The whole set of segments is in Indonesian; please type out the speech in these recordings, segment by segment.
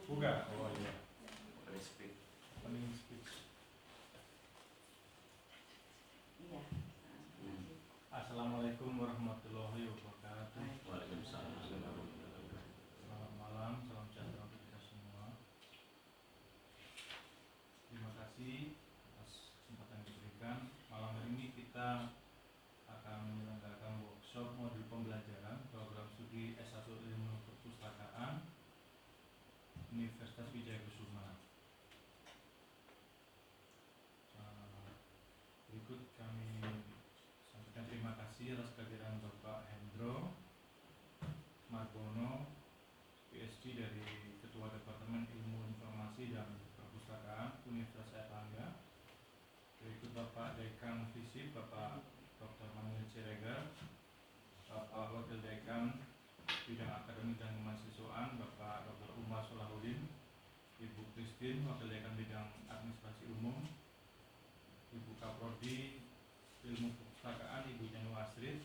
Buka. Oh iya. Opening speech. Iya. Assalamualaikum warahmatullahi wabarakatuh. Waalaikumsalam. Selamat malam, salam sejahtera untuk kita semua. Terima kasih atas kesempatan yang diberikan. Malam hari ini kita akan menyelenggarakan workshop modul pembelajaran program studi S1 Ilmu Perpustakaan Universitas Wijaya-Kusuma. Berikut kami sampaikan terima kasih atas kehadiran Bapak Hendro Margono, PhD dari Ketua Departemen Ilmu Informasi dan Perpustakaan Universitas Airlangga. Berikut Bapak Dekan FISIP, Bapak Dr. Manuel Siregar, Bapak Wakil Dekan Bidang Akademik dan Kemahasiswaan, Bapak Dr. Umar Solahuddin, Ibu Christine, Wakil Dekan Bidang Administrasi Umum, Ibu Kaprodi Ilmu Perpustakaan, Ibu Janu Asrid,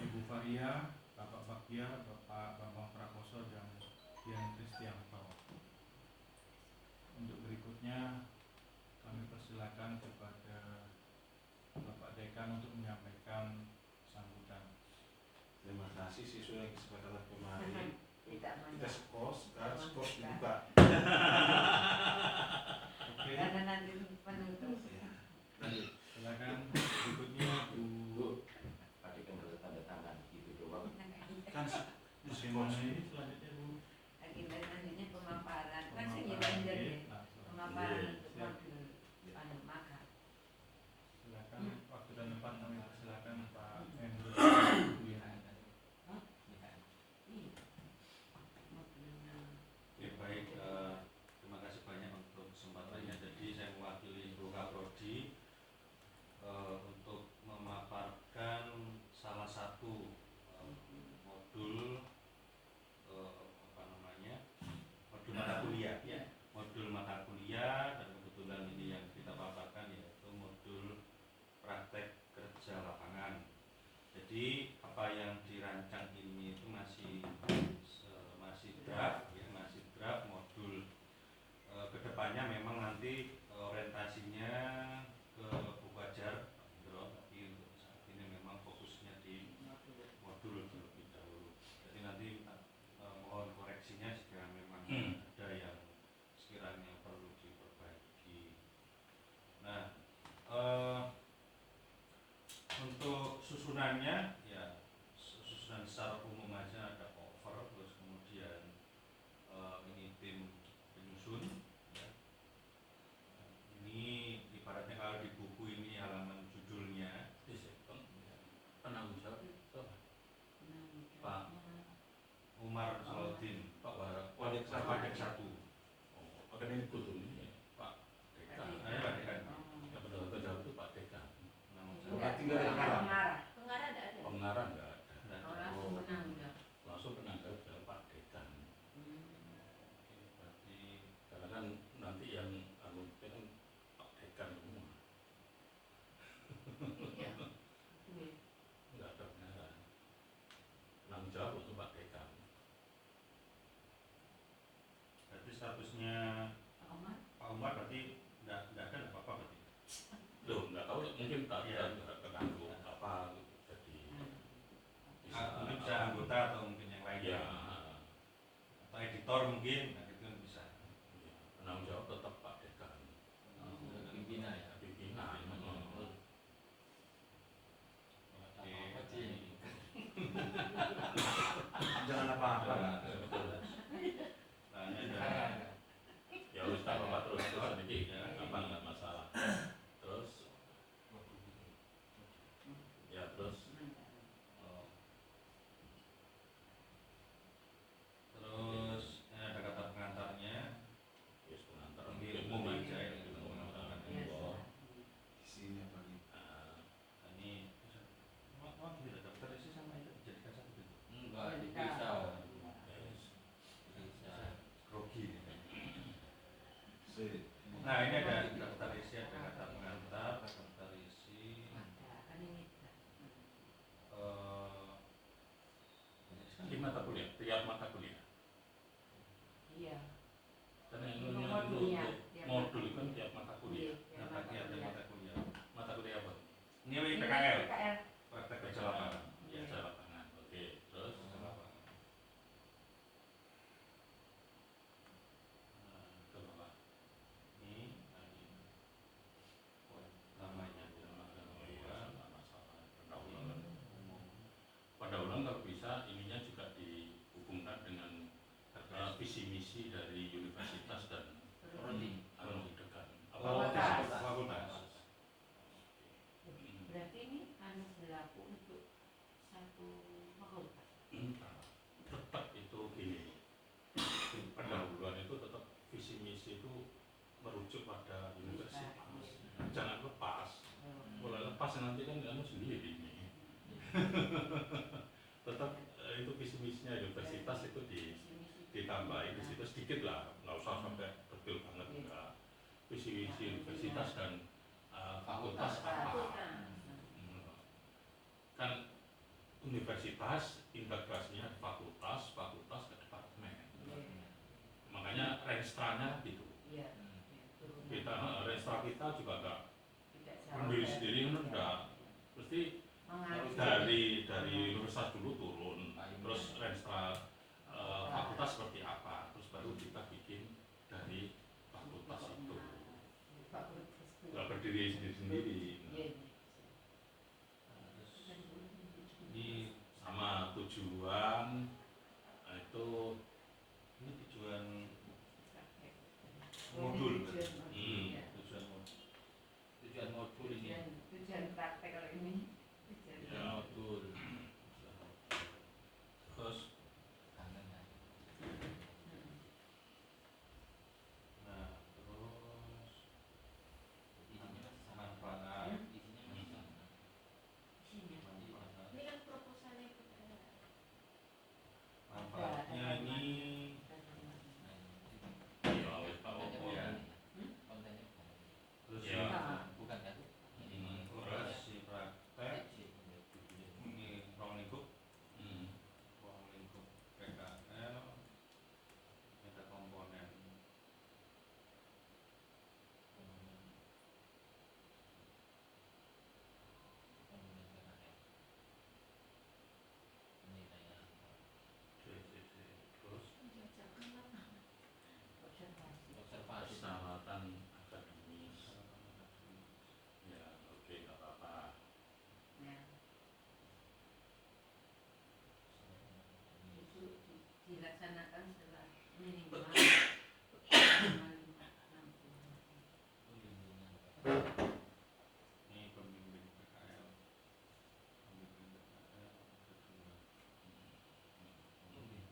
Ibu Faria, Bapak Bakia, Bapak Bambang Prakoso, dan Dian Kristianto. Untuk berikutnya kami persilakan kepada Bapak Dekan untuk menyampaikan sambutan. Terima kasih siswa yang kesepakatan kemarin. Tidak Kita banyak. skos, sekarang skos dibuka. Oke, Karena nanti penutup. silakan berikutnya Bu. Tadi kan harus tanda tangan gitu doang. Kan Bagaimana ini selanjutnya Bu? Agenda selanjutnya pemaparan. Kan saya Pemaparan, reminder oke. ya. Langsung. Pemaparan Iya, untuk siap. modul maka. Silakan waktu dan tempat kami persilakan Pak Hendro. ya baik, terima kasih banyak untuk kesempatannya. Jadi saya mewakili Ibu Kaprodi untuk memaparkan salah satu modul modul mata kuliah ya, modul mata kuliah, dan kebetulan ini yang kita paparkan yaitu modul praktek kerja lapangan. Jadi apa yang dirancang ini itu masih draft ya, masih draft modul. Kedepannya memang nanti orientasinya ke buku ajar, tapi untuk saat ini memang fokusnya di modul terlebih dahulu. Jadi nanti mohon koreksinya jika memang ada yang sekiranya perlu diperbaiki. Nah, untuk susunannya ya, susunan secara umum aja ada cover, terus kemudian ini tim penyusun ya. Ini ibaratnya kalau di buku ini halaman judulnya Penanggung jawab itu Pak Umar Solahuddin, Pak Wadek satu. akan ini kutu ini Pak Dekan. Pak Dekan. Ya penanggung jawab itu Pak Dekan. Tinggal di Pengarah. Pengarah tidak ada. Pengarah enggak ada. Oh, langsung menanggung jawab. Langsung penanggung jawab Pak Dekan. Berarti Karena kan nanti yang kan Pak Dekan semua. Iya. Enggak ada pengarah. Penanggung jawab untuk Pak Dekan. berarti statusnya Pak Omar. Pak Umar berarti enggak ada apa-apa berarti. Loh, enggak tahu mungkin tak Iya. terganggu apa jadi Mungkin bisa anggota atau mungkin yang lain ya, atau editor mungkin, nah itu kan bisa. ya, penanggung jawab tetap Pak Dekan. Pimpinan ya. Pimpinan. Oke. Jangan apa-apa. Nah, ini ada Ya wis tak apa terus sedikit apa enggak masalah. Terus ya terus terus ini ada kata nanti kan kamu sendiri ini. Tetap itu visi misinya universitas itu ditambahin di situ sedikit lah, nggak usah sampai detail banget enggak. Visi misi universitas dan fakultas apa? Kan universitas integrasinya fakultas, fakultas ke departemen. Makanya registranya gitu. Iya. Kita registra kita juga enggak Tidak berdiri sendiri kan enggak. Mesti dari universitas dulu turun, terus registra fakultas seperti apa, terus baru kita bikin dari fakultas itu. Enggak berdiri sendiri-sendiri. Ini Sama tujuan itu ini tujuan modul. Tujuan Tujuan modul ini. tujuan praktek kalau ini. ya modul terus kangen lah. Nah, terus Isinya sama. manfaat. Isinya masih sama. Manfaat. Ini kan proposalnya itu ada. Manfaatnya ini ya wis Pak Kontennya Opo ya. bukan. Kontennya bukan. terus Ya. Bukan kan? operasi praktek Sih. ini ruang lingkup Hmm. PKL meta komponen Terus Menjajakan lapangan. Observasi. persyaratan akademis. Ya, oke, nggak apa-apa. Itu dilaksanakan setelah minimal 5 ini pembimbing PKL pembimbing PKL kedua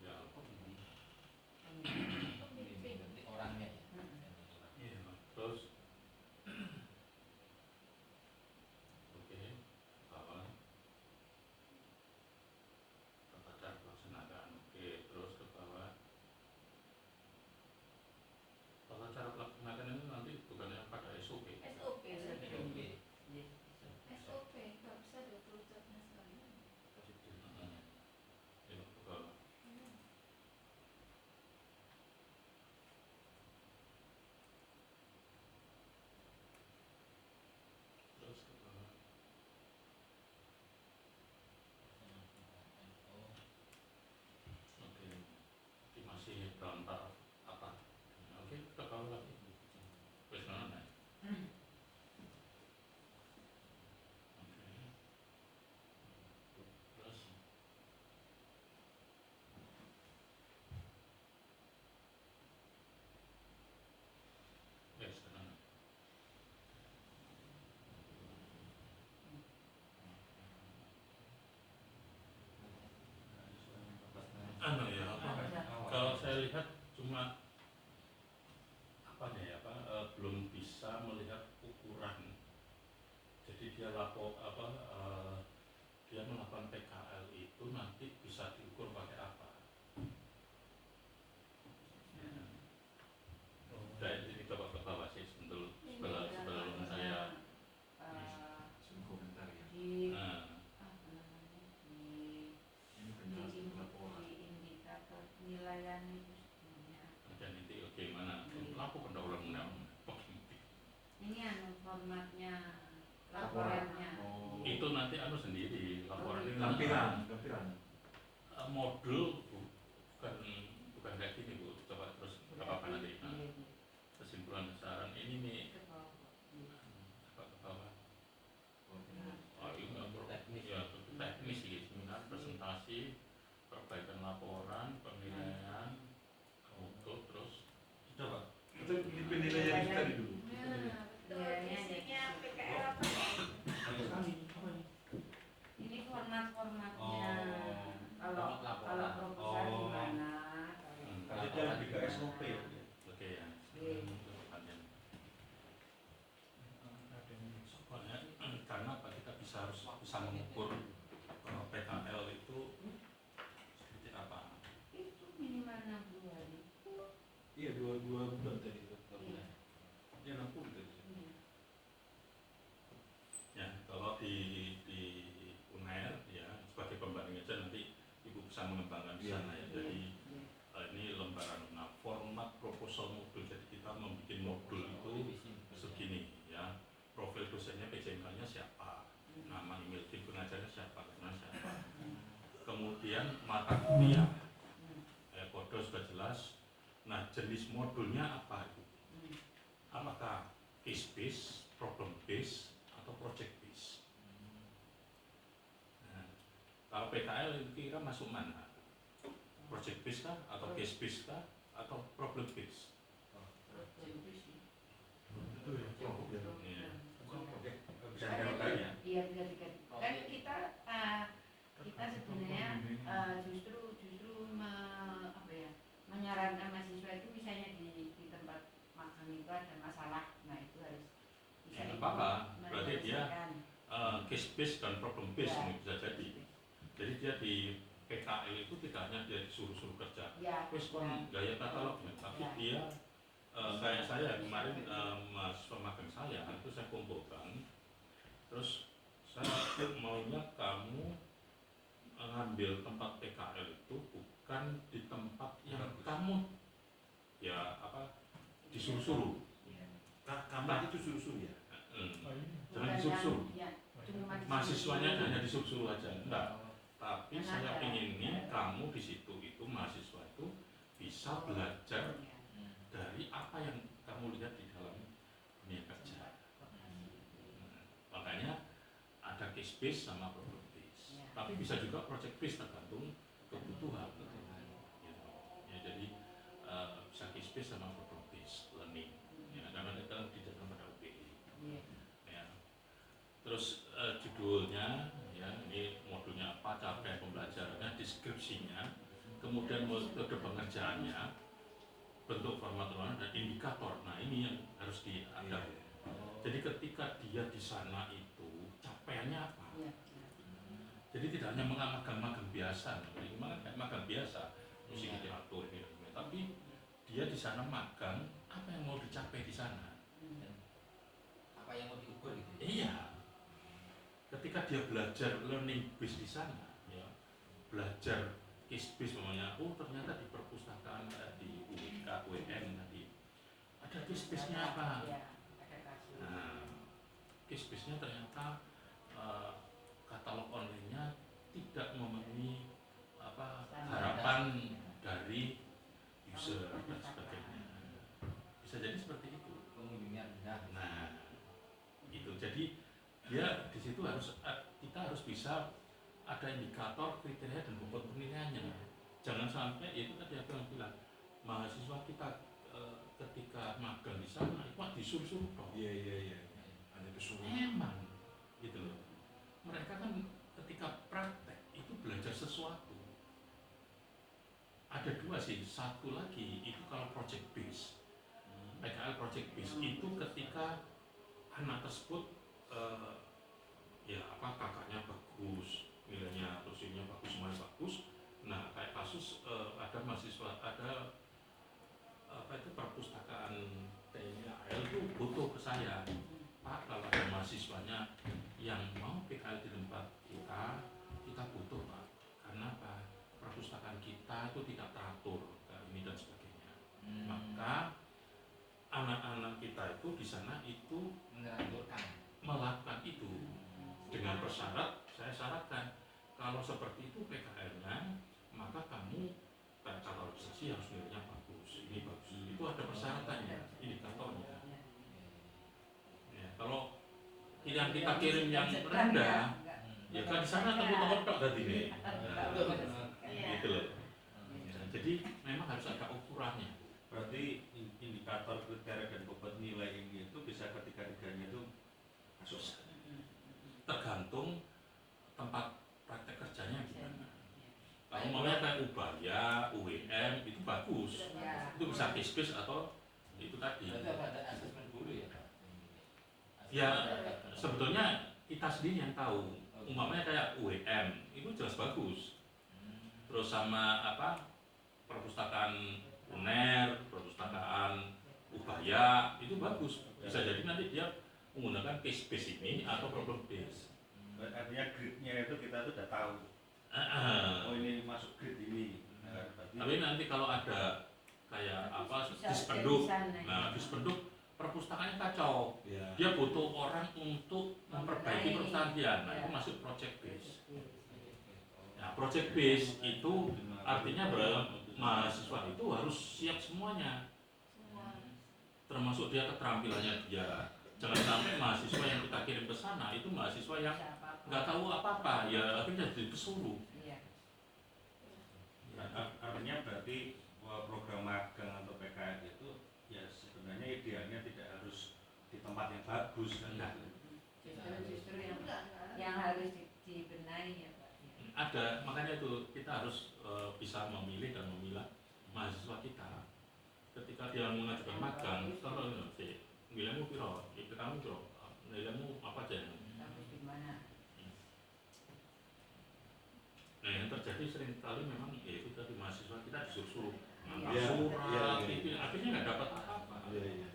Ya, Pembimbing berarti orangnya ya. iya. Terus oke, bawah tata cara pelaksanaan. Oke, terus ke bawah tata cara pelaksanaan ini nanti bukannya pada SOP. SOP. SOP. SOP. Nggak bisa ada perucapnya sekalian. Ya, ke bawah. Terus ke bawah. Oke, ini masih dalam tahap apa? Oke, ke bawah lagi. Wes mana? Oke. Terus wes mana? Anu ya, apa? Kalau saya lihat cuma apa ya, belum bisa melihat ukuran. Jadi dia dia melakukan PKL itu nanti bisa diukur pakai apa? Dan ini coba ke bawah sih sebelum saya. Komentar ya. di Nah, apa namanya di Laporan. di indikator penilaian itu sebenarnya dan nanti oke mana? Aku pendahuluan undang. ini anu formatnya laporannya. Itu nanti anu sendiri laporan ini Lampiran. modul bukan kayak gini Bu. Coba terus nggak apa-apa nanti. Nah, Iya, kesimpulan saran ini nih ke bawah. apa ke bawah? Oh, Ini nggak teknis. ya teknis sih, seminar presentasi perbaikan laporan penilaian auto terus sudah Pak Itu di penilaian kita di dulu. Nah, betul. Isinya PKL apa? Ini formatnya Oh. kalau Laporan. proposal Oh. gimana Berarti dia lebih ke SOP ya oke ya. Iya. Soalnya karena apa kita bisa mengukur PKL itu seperti apa. Itu minimal 60 hari. Iya, dua bulan tadi itu. Iya. Ya 60 tadi. Iya. Ya, kalau di UNER ya sebagai pembanding aja nanti Ibu bisa mengembangkan di sana ya. Jadi ini lembaran format proposal modul. Jadi kita membuat modul itu segini ya. Profil dosennya PJMK-nya siapa, nama email tim pengajarnya siapa, siapa. Kemudian mata kuliah, kode sudah jelas. Nah, jenis modulnya apa itu? Apakah case based, problem based, atau project based? Nah, kalau PKL kira masuk mana? Project based kah, atau case based kah, atau problem based? Itu ya. Iya. Bisa dikatakan ya. Iya, bisa dikatakan. Kan kita sebenarnya justru menyarankan mahasiswa itu misalnya di tempat magang itu ada masalah, nah itu harus bisa Ya, apa-apa. Berarti dia menyelesaikan. case based dan problem based Ya. ini bisa jadi. Jadi dia di PKL itu tidak hanya dia disuruh-suruh kerja. Ya, Wes kon gaya katalognya, tapi Ya. dia kayak saya kemarin mas pemagang saya itu saya kumpulkan, terus saya maunya kamu ngambil tempat PKL itu bukan di tempat yang kamu ya apa disuruh-suruh. Kamar itu suruh-suruh ya. Oh, ini. Jangan Bukan disuruh-suruh. yang- ya, cuma Mahasiswanya hanya disuruh-suruh aja, enggak. Tapi Karena saya ada- ingin nih kamu di situ itu mahasiswa itu bisa belajar Ya. dari apa yang kamu lihat di dalam dunia kerja. Makanya ada case base sama problem base. Ya. Tapi bisa juga project base tergantung kebutuhan. Gitu. Ya, jadi bisa case base sama problem base learning. Ya, karena itu kan didasarkan pada UPI. Iya. Ya. Terus judulnya ya ini modulnya apa, capaian pembelajarannya, deskripsinya, kemudian metode pengerjaannya, bentuk format ruangan dan indikator. Nah ini yang harus diadap. Jadi ketika dia di sana itu capaiannya apa? Iya. Jadi tidak hanya magang-magang biasa, magang biasa, mesti Iya. diatur ini, tapi dia di sana magang, apa yang mau dicapai di sana? Apa yang mau diukur gitu ya? Iya. Ketika dia belajar learning base di sana, ya, belajar case base namanya, oh ternyata di perpustakaan di UIK, UIN tadi ada case base-nya apa? Iya, ada kasus. Nah, case base-nya ternyata katalog online-nya tidak memenuhi apa harapan dari user dan sebagainya. Bisa jadi seperti itu. Pengunjungnya rendah. Nah, itu jadi dia di situ kita harus bisa ada indikator kriteria dan bobot penilaiannya. Jangan sampai itu tadi aku yang bilang mahasiswa kita ketika magang di sana itu disuruh-suruh dong. Iya. Hanya disuruh. Emang gitu loh. Mereka kan ketika praktek itu belajar sesuatu. Ada dua sih, satu lagi itu kalau project base. PKL project base itu ketika anak tersebut ya apa kakaknya bagus, nilainya terus ininya bagus, semuanya bagus. Nah kayak kasus ada mahasiswa ada apa itu perpustakaan TNI itu butuh ke saya, Pak kalau ada mahasiswanya yang mau PKL di tempat kita butuh Pak, karena apa perpustakaan kita itu tidak teratur kayak ini dan sebagainya. Maka anak-anak kita itu di sana itu Mengaturkan. melakukan itu dengan persyarat, saya syaratkan kalau seperti itu PKL-nya maka kamu kayak katalogisasi harus nilainya bagus, ini bagus, itu ada persyaratannya, indikatornya. Ya, kalau yang kita kirim yang rendah, ya kan di sana tepuk-tepuk tok tadi nih. Iya. Gitu loh. Ya, jadi memang harus ada ukurannya. Berarti indikator kriteria dan bobot nilai ini itu bisa ketiga-tiganya itu masuk. Tergantung tempat praktek kerjanya gimana. Kalau maunya kayak Ubaya, UWM itu bagus, Ya. itu bisa case atau itu tadi. Berarti apa ada asesmen guru ya Pak? Ya sebetulnya kita sendiri yang tahu umpamanya kayak UEM itu jelas bagus. Terus sama apa perpustakaan UNER, perpustakaan Ubaya itu bagus. Bisa jadi nanti dia menggunakan case base ini atau problem base. Artinya grid-nya itu kita tuh udah tahu. Oh ini masuk grid ini. Nah, Tapi nanti kalau ada kayak apa Bisa dispenduk, di sana, nah ya. dispenduk perpustakaannya kacau. Ya. Dia butuh orang untuk memperbaiki Membenahi. perpustakaan dia. Nah itu Ya. masuk project base. Nah project base itu artinya mahasiswa itu harus siap semuanya, Semua. termasuk dia keterampilannya dia. Jangan sampai mahasiswa yang kita kirim ke sana itu mahasiswa yang nggak tahu apa-apa, ya akhirnya jadi pesuruh. Iya. artinya berarti program magang atau PKN itu ya sebenarnya idealnya tidak harus di tempat yang bagus kan. Enggak. Justru yang Enggak. harus dibenahi ya Pak. Ya. Ada, makanya itu kita harus bisa memilih dan memilah mahasiswa kita. Ketika dia mengajukan magang, kalau nilaimu piro, kamu piro, nilaimu apa aja? Harus di mana? Nah yang terjadi sering kali memang ya itu tadi mahasiswa kita disuruh ngantar Iya. surat, Iya, iya. itu akhirnya nggak dapat apa-apa. Iya, iya.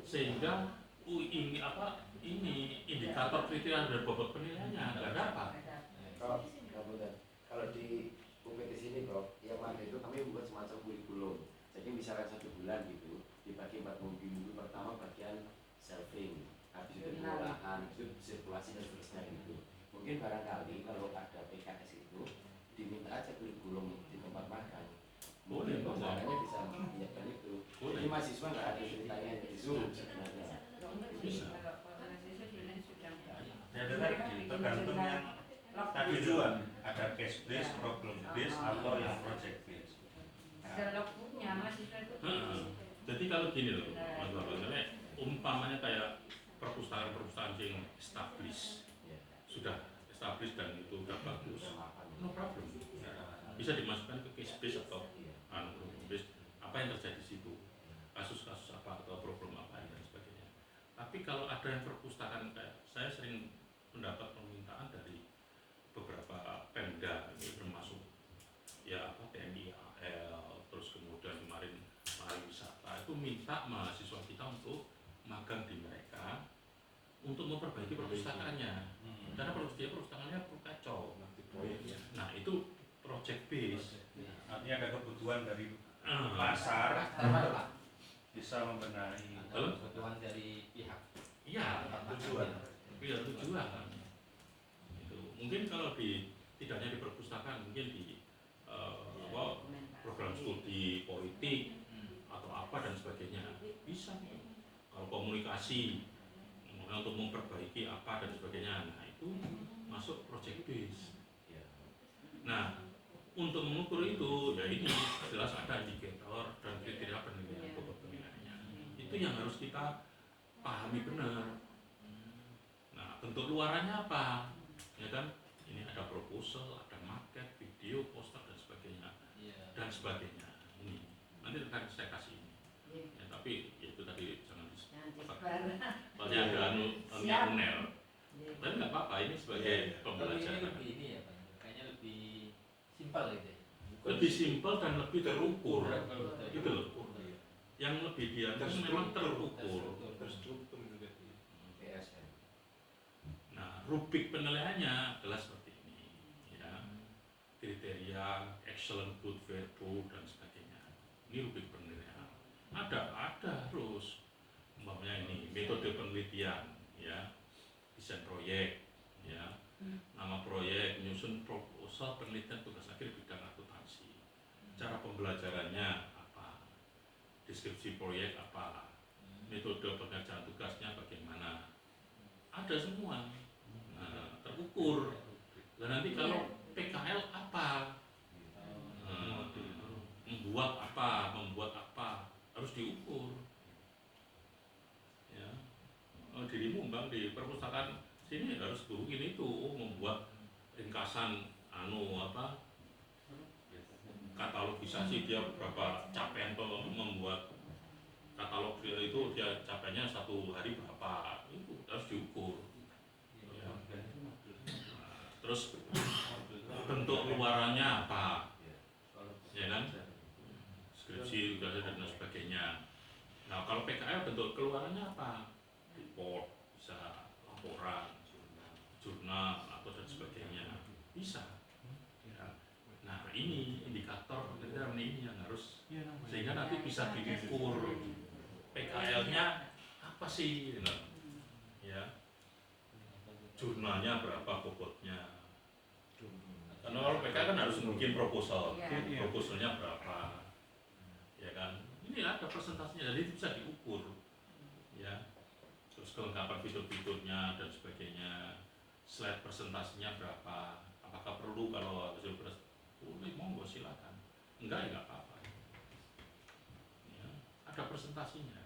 Sehingga ini apa ini indikator kriteria dan bobot penilaiannya nggak dapat. Prof, kalau di UPT sini Prof, yang mana itu kami membuat semacam kurikulum. Jadi misalkan 1 bulan gitu, dibagi 4 minggu. Minggu pertama bagian selfing, habis itu pengolahan, habis itu sirkulasi dan seterusnya gitu. Mungkin barangkali kalau ada PKS itu diminta aja kurikulum di tempat makan. Boleh, Mungkin boleh. makanya bisa menyiapkan itu. Boleh. Jadi mahasiswa nggak ada ceritanya disuruh sebenarnya. Bisa. Kalau mahasiswa sebenarnya sudah. Ya ada tadi tergantung yang tadi tujuan ada case base, problem base atau yang project base. Ada logbooknya mahasiswa itu. Heeh. Jadi kalau gini loh, Mas Bapak, sebenarnya umpamanya kayak perpustakaan-perpustakaan yang established, sudah established dan itu udah bagus, no problem. Bisa dimasukkan ke case base atau problem base, apa yang terjadi di situ, kasus-kasus apa atau problem apa dan sebagainya. Tapi kalau ada yang perpustakaan kayak saya sering mendapat permintaan dari beberapa Pemda ini termasuk ya apa TNI AL, terus kemudian kemarin pariwisata itu minta mahasiswa kita untuk magang di mereka untuk memperbaiki perpustakaannya karena perpustakaannya kacau. Nah itu project base. Artinya ada kebutuhan dari Ah, pasar Apa Pak? bisa membenahi. Halo? Kebutuhan dari pihak. iya, Tujuan. biar tujuan. Itu mungkin kalau tidak hanya di perpustakaan, mungkin di apa, program studi politik atau apa dan sebagainya bisa. Kalau komunikasi untuk memperbaiki apa dan sebagainya, nah itu masuk project base. Nah untuk mengukur itu ya ini jelas ada indikator dan kriteria penilaian bobot penilaiannya. Itu yang harus kita pahami benar. Nah bentuk luarannya apa? Ya kan ini ada proposal, ada market, video, poster dan sebagainya Iya. dan sebagainya. Ini nanti akan saya kasih ini. Ya, tapi ya itu tadi jangan Jangan disebar. disebar. Soalnya ada Siap. UNER. Tapi nggak apa-apa ini sebagai Tapi ini pembelajaran. lebih ini ya Pak, kayaknya lebih simpel gitu ya. Lebih simpel dan lebih terukur. Terukur. Gitu loh. Yang lebih diatur memang terukur. Terstruktur juga. PSN. Nah, rubrik penilaiannya adalah seperti ini, ya. Kriteria excellent, good, fair, good dan sebagainya. Ini rubrik penilaian. Ada harus. Umpamanya ini metode penelitian, ya, desain proyek, ya, nama proyek, menyusun proposal penelitian tugas akhir bidang akuntansi. Cara pembelajarannya apa? Deskripsi proyek apa? Metode pengerjaan tugasnya bagaimana? Ada semua. Nah, terukur. Dan nanti kalau PKL apa? Membuat apa? Harus diukur. Ya. Dirimu Bang di perpustakaan sini harus begini itu membuat ringkasan katalogisasi dia berapa capaian membuat katalog dia itu dia capainya 1 hari berapa itu harus diukur. Ya. Nah, terus bentuk keluarannya apa, ya kan? Skripsi juga ada dan sebagainya. Nah kalau PKL bentuk keluarannya apa? Report, bisa laporan, jurnal atau dan sebagainya, bisa. Ya. Nah ini indikator ini yang harus, sehingga nanti bisa diukur PKL-nya apa sih, gitu. Ya, jurnalnya berapa bobotnya. Karena kalau PKL kan harus bikin proposal, proposalnya berapa, ya kan? Ini ada presentasinya, jadi bisa diukur, ya. Terus kelengkapan fitur-fiturnya dan sebagainya, slide presentasinya berapa, apakah perlu kalau hasil presentasi, monggo silakan, enggak ya nggak apa-apa, ya, ada presentasinya,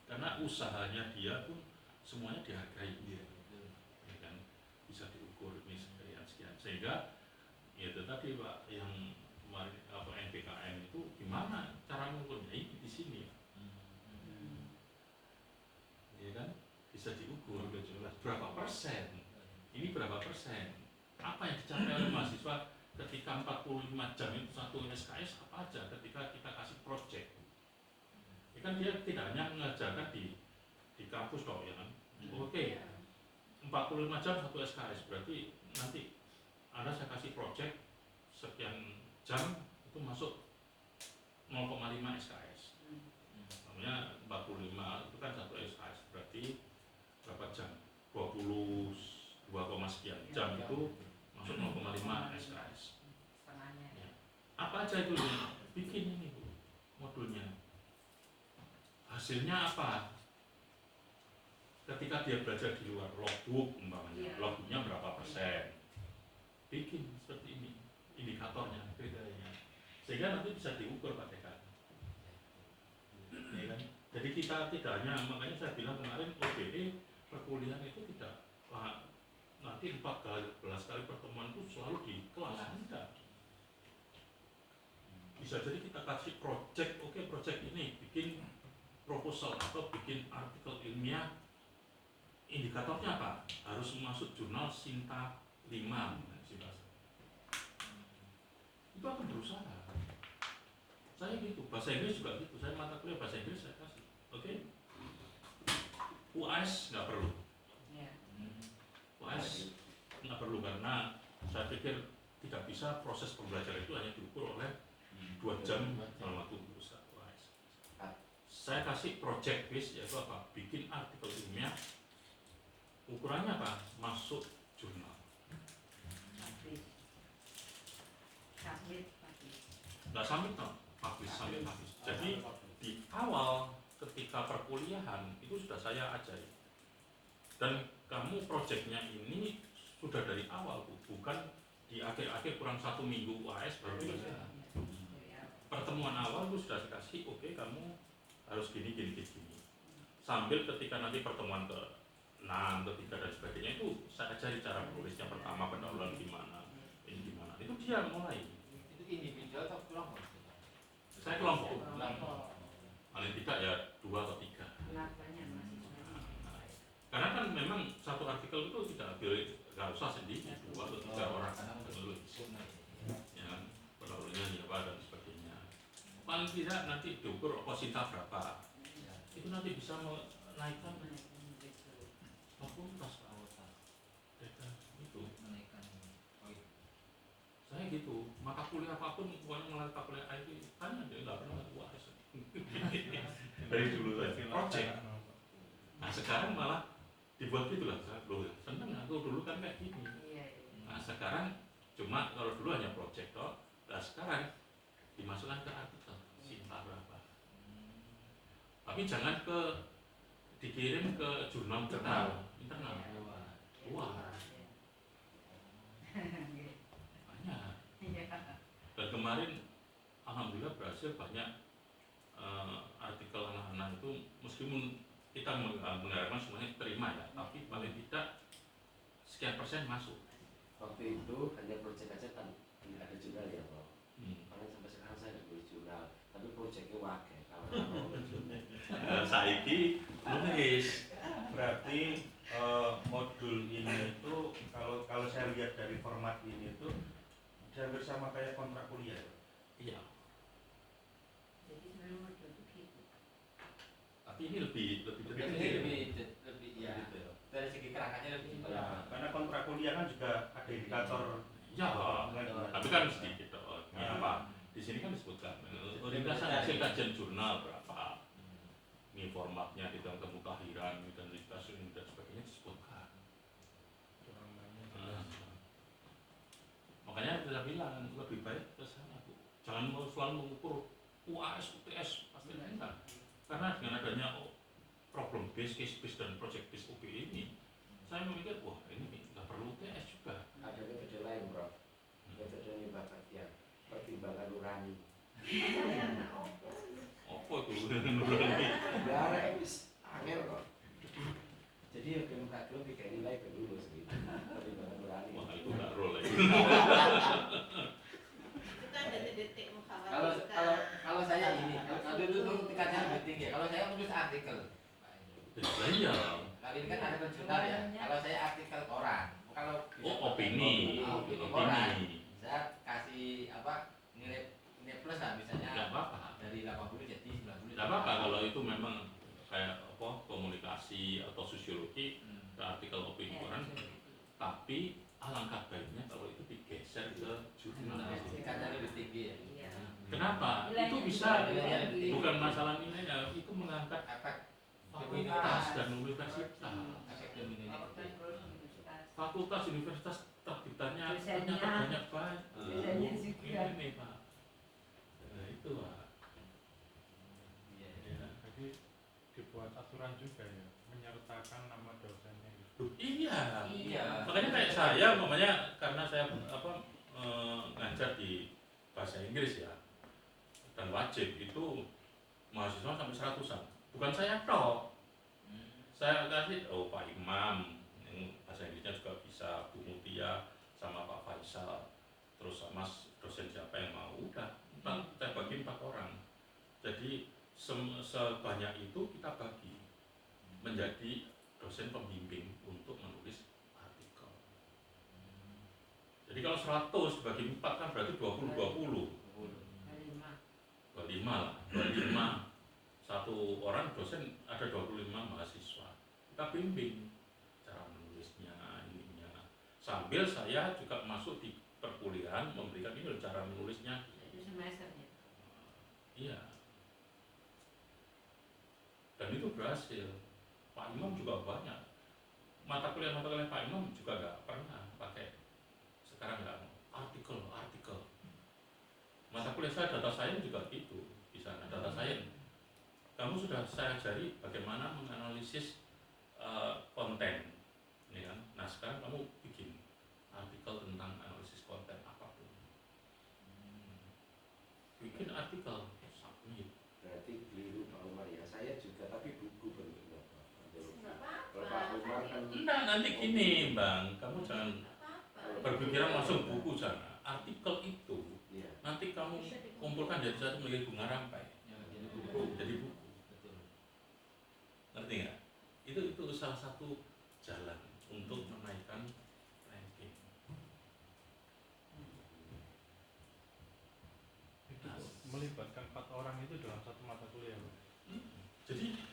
karena usahanya dia pun semuanya dihargai, ya kan? Bisa diukur ini sekian, sehingga ya itu tadi Pak yang kemarin apa NPKM itu gimana cara mengukurnya, ini di sini, ya kan? Bisa diukur berapa persen, ini berapa persen, apa yang dicapai oleh mahasiswa ketika 45 jam itu satu SKS apa aja ketika kita kasih project, ya kan dia tidak hanya mengajarkan di kampus kok, ya kan? Oke, 45 jam satu SKS berarti nanti Anda saya kasih project sekian jam itu masuk 0,5 SKS. Namanya 45 itu kan satu SKS berarti berapa jam? 22, sekian jam itu masuk 0,5 SKS. Ya. Apa aja itu ya? Bikin ini Bu, modulnya. Hasilnya apa? Ketika dia belajar di luar, logbook umpamanya, logbooknya berapa persen, bikin seperti ini indikatornya, kriterianya, sehingga nanti bisa diukur Pak Dekan, ya kan? Jadi kita tidak hanya, makanya saya bilang kemarin OBE perkuliahan itu tidak nanti 14 kali pertemuan itu selalu di kelas, tidak. Bisa jadi kita kasih project, oke project ini bikin proposal atau bikin artikel ilmiah. Indikatornya apa? Harus masuk jurnal Sinta 5. Itu akan berusaha. Saya gitu, bahasa Inggris juga gitu. Saya mata kuliah bahasa Inggris saya kasih. Oke? UAS nggak perlu. UAS nggak perlu karena saya pikir tidak bisa proses pembelajaran itu hanya diukur oleh 2 jam dalam waktu berusaha UAS. Saya kasih project base, yaitu apa? Bikin artikel ilmiah. Ukurannya apa? Masuk jurnal. Nggak sampai no, publish sampai publish. Jadi di awal ketika perkuliahan itu sudah saya ajari. Dan kamu proyeknya ini sudah dari awal Bu, bukan di akhir-akhir kurang 1 minggu UAS baru selesai. Pertemuan awal itu sudah dikasih, oke kamu harus gini. Sambil ketika nanti pertemuan ke 6, ketiga dan sebagainya itu saya ajari cara menulisnya, pertama pendahuluan gimana, ini gimana, itu dia mulai. Itu individual atau kelompok? Saya kelompok. Paling tidak ya 2 atau 3. Karena kan memang satu artikel itu tidak usah sendiri, 2 atau 3 orang menulis. Ya kan, pendahulunya apa dan sebagainya. Paling tidak nanti diukur Sinta berapa. Itu nanti bisa menaikkan fakultas Pak. Itu menaikkan poin. Saya gitu, maka kuliah apapun pokoknya melalui kuliah IT tanya dia nggak pernah UAS. Dari dulu saya project. Nah sekarang malah dibuat gitu lah, loh seneng aku dulu kan kayak gini. Nah sekarang cuma kalau dulu hanya project toh, nah sekarang dimasukkan ke artikel Sinta berapa. Tapi jangan dikirim ke jurnal internal. Luar. Banyak. Dan kemarin alhamdulillah berhasil banyak artikel anak-anak itu, meskipun kita mengharapkan semuanya terima ya, tapi paling tidak sekian persen masuk. Waktu itu hanya proyek aja kan tidak ada jurnal ya Pak. Karena sampai sekarang saya ada tulis jurnal, tapi proyeknya wakil. Saiki nulis. Berarti modul ini itu kalau Jadi kan saya hasil kajian jurnal berapa, ini formatnya di dalam kemutahiran, identitas ini dan sebagainya disebutkan. kurang banyak. Makanya saya bilang lebih baik ke sana Bu. Jangan selalu mengukur UAS, UTS pasti enggak. Karena dengan adanya problem base, case base dan project base OB ini, saya memikir wah ini nggak perlu UTS juga. Ada metode lain, Prof. Metode Mbak Fatia, pertimbangan nurani. Apa itu? Ya, wis angel kok. Jadi ya belum kagum tiga nilai ke lulus gitu. Pertimbangan nurani. Wah itu nggak roll ya. Itu kan detik-detik Kalau saya ini, kalau dulu tingkatnya lebih tinggi. Kalau saya nulis artikel. Lah iya. Kali ini kan ada jurnal ya. Kalau saya artikel koran. Kalau Opini. koran, saya kasih apa nilai plus lah misalnya. Nggak apa-apa. Dari 80 jadi 90. Nggak apa-apa kalau itu memang kayak apa komunikasi atau sosiologi artikel opini koran. Tapi alangkah baiknya kalau itu digeser ke jurnal. Tingkatnya lebih tinggi ya. Iya. Kenapa? Nilainya Itu bisa juga lebih bukan masalah nilainya, itu mengangkat Efek fakultas dan universitas. efek dominannya Fakultas gede. Pro Universitas. Fakultas universitas terbitannya Dosennya. ternyata banyak banget. Dosennya juga. Ini Pak. Nah, itu Pak. Iya. Ya, jadi dibuat aturan juga ya, menyertakan nama dosennya. Loh, iya. Iya. Makanya kayak saya, umpamanya karena saya ngajar di bahasa Inggris ya, dan wajib itu mahasiswa sampai 100-an. Bukan saya toh. Saya kasih Pak Imam yang bahasa Inggrisnya juga bisa, Bu Mutia sama Pak Faisal, terus sama dosen siapa yang mau, udah saya bagi 4 orang. Jadi sebanyak itu kita bagi menjadi dosen pembimbing untuk menulis artikel. Jadi kalau 100 dibagi 4 kan berarti 20-20. 25 lah, 25 satu orang dosen ada 25 mahasiswa. Kita bimbing cara menulisnya, ininya. Sambil saya juga masuk di perkuliahan memberikan ini cara menulisnya. Itu semesternya. Iya. Dan itu berhasil. Pak Imam juga banyak. Mata kuliah Pak Imam juga nggak pernah pakai. Sekarang nggak artikel. Mata kuliah saya data science juga gitu. Di sana data science. Kamu sudah saya ajari bagaimana menganalisis konten, ini kan. Nah sekarang kamu bikin artikel tentang analisis konten apapun. Bikin artikel, submit. Berarti keliru Pak Umar ya. Saya juga tapi buku bentuknya Pak. Nggak apa-apa. Kalau Pak Umar kan Enggak, nanti gini Bang, kamu jangan Nggak apa-apa. berpikiran langsung buku jangan. Artikel itu iya. nanti kamu kumpulkan jadi satu menjadi bunga rampai, Ya, jadi buku. jadi buku. Betul. Ngerti nggak? Itu salah satu jalan untuk menaikkan ranking. Itu melibatkan 4 orang itu dalam satu mata kuliah, Pak. Jadi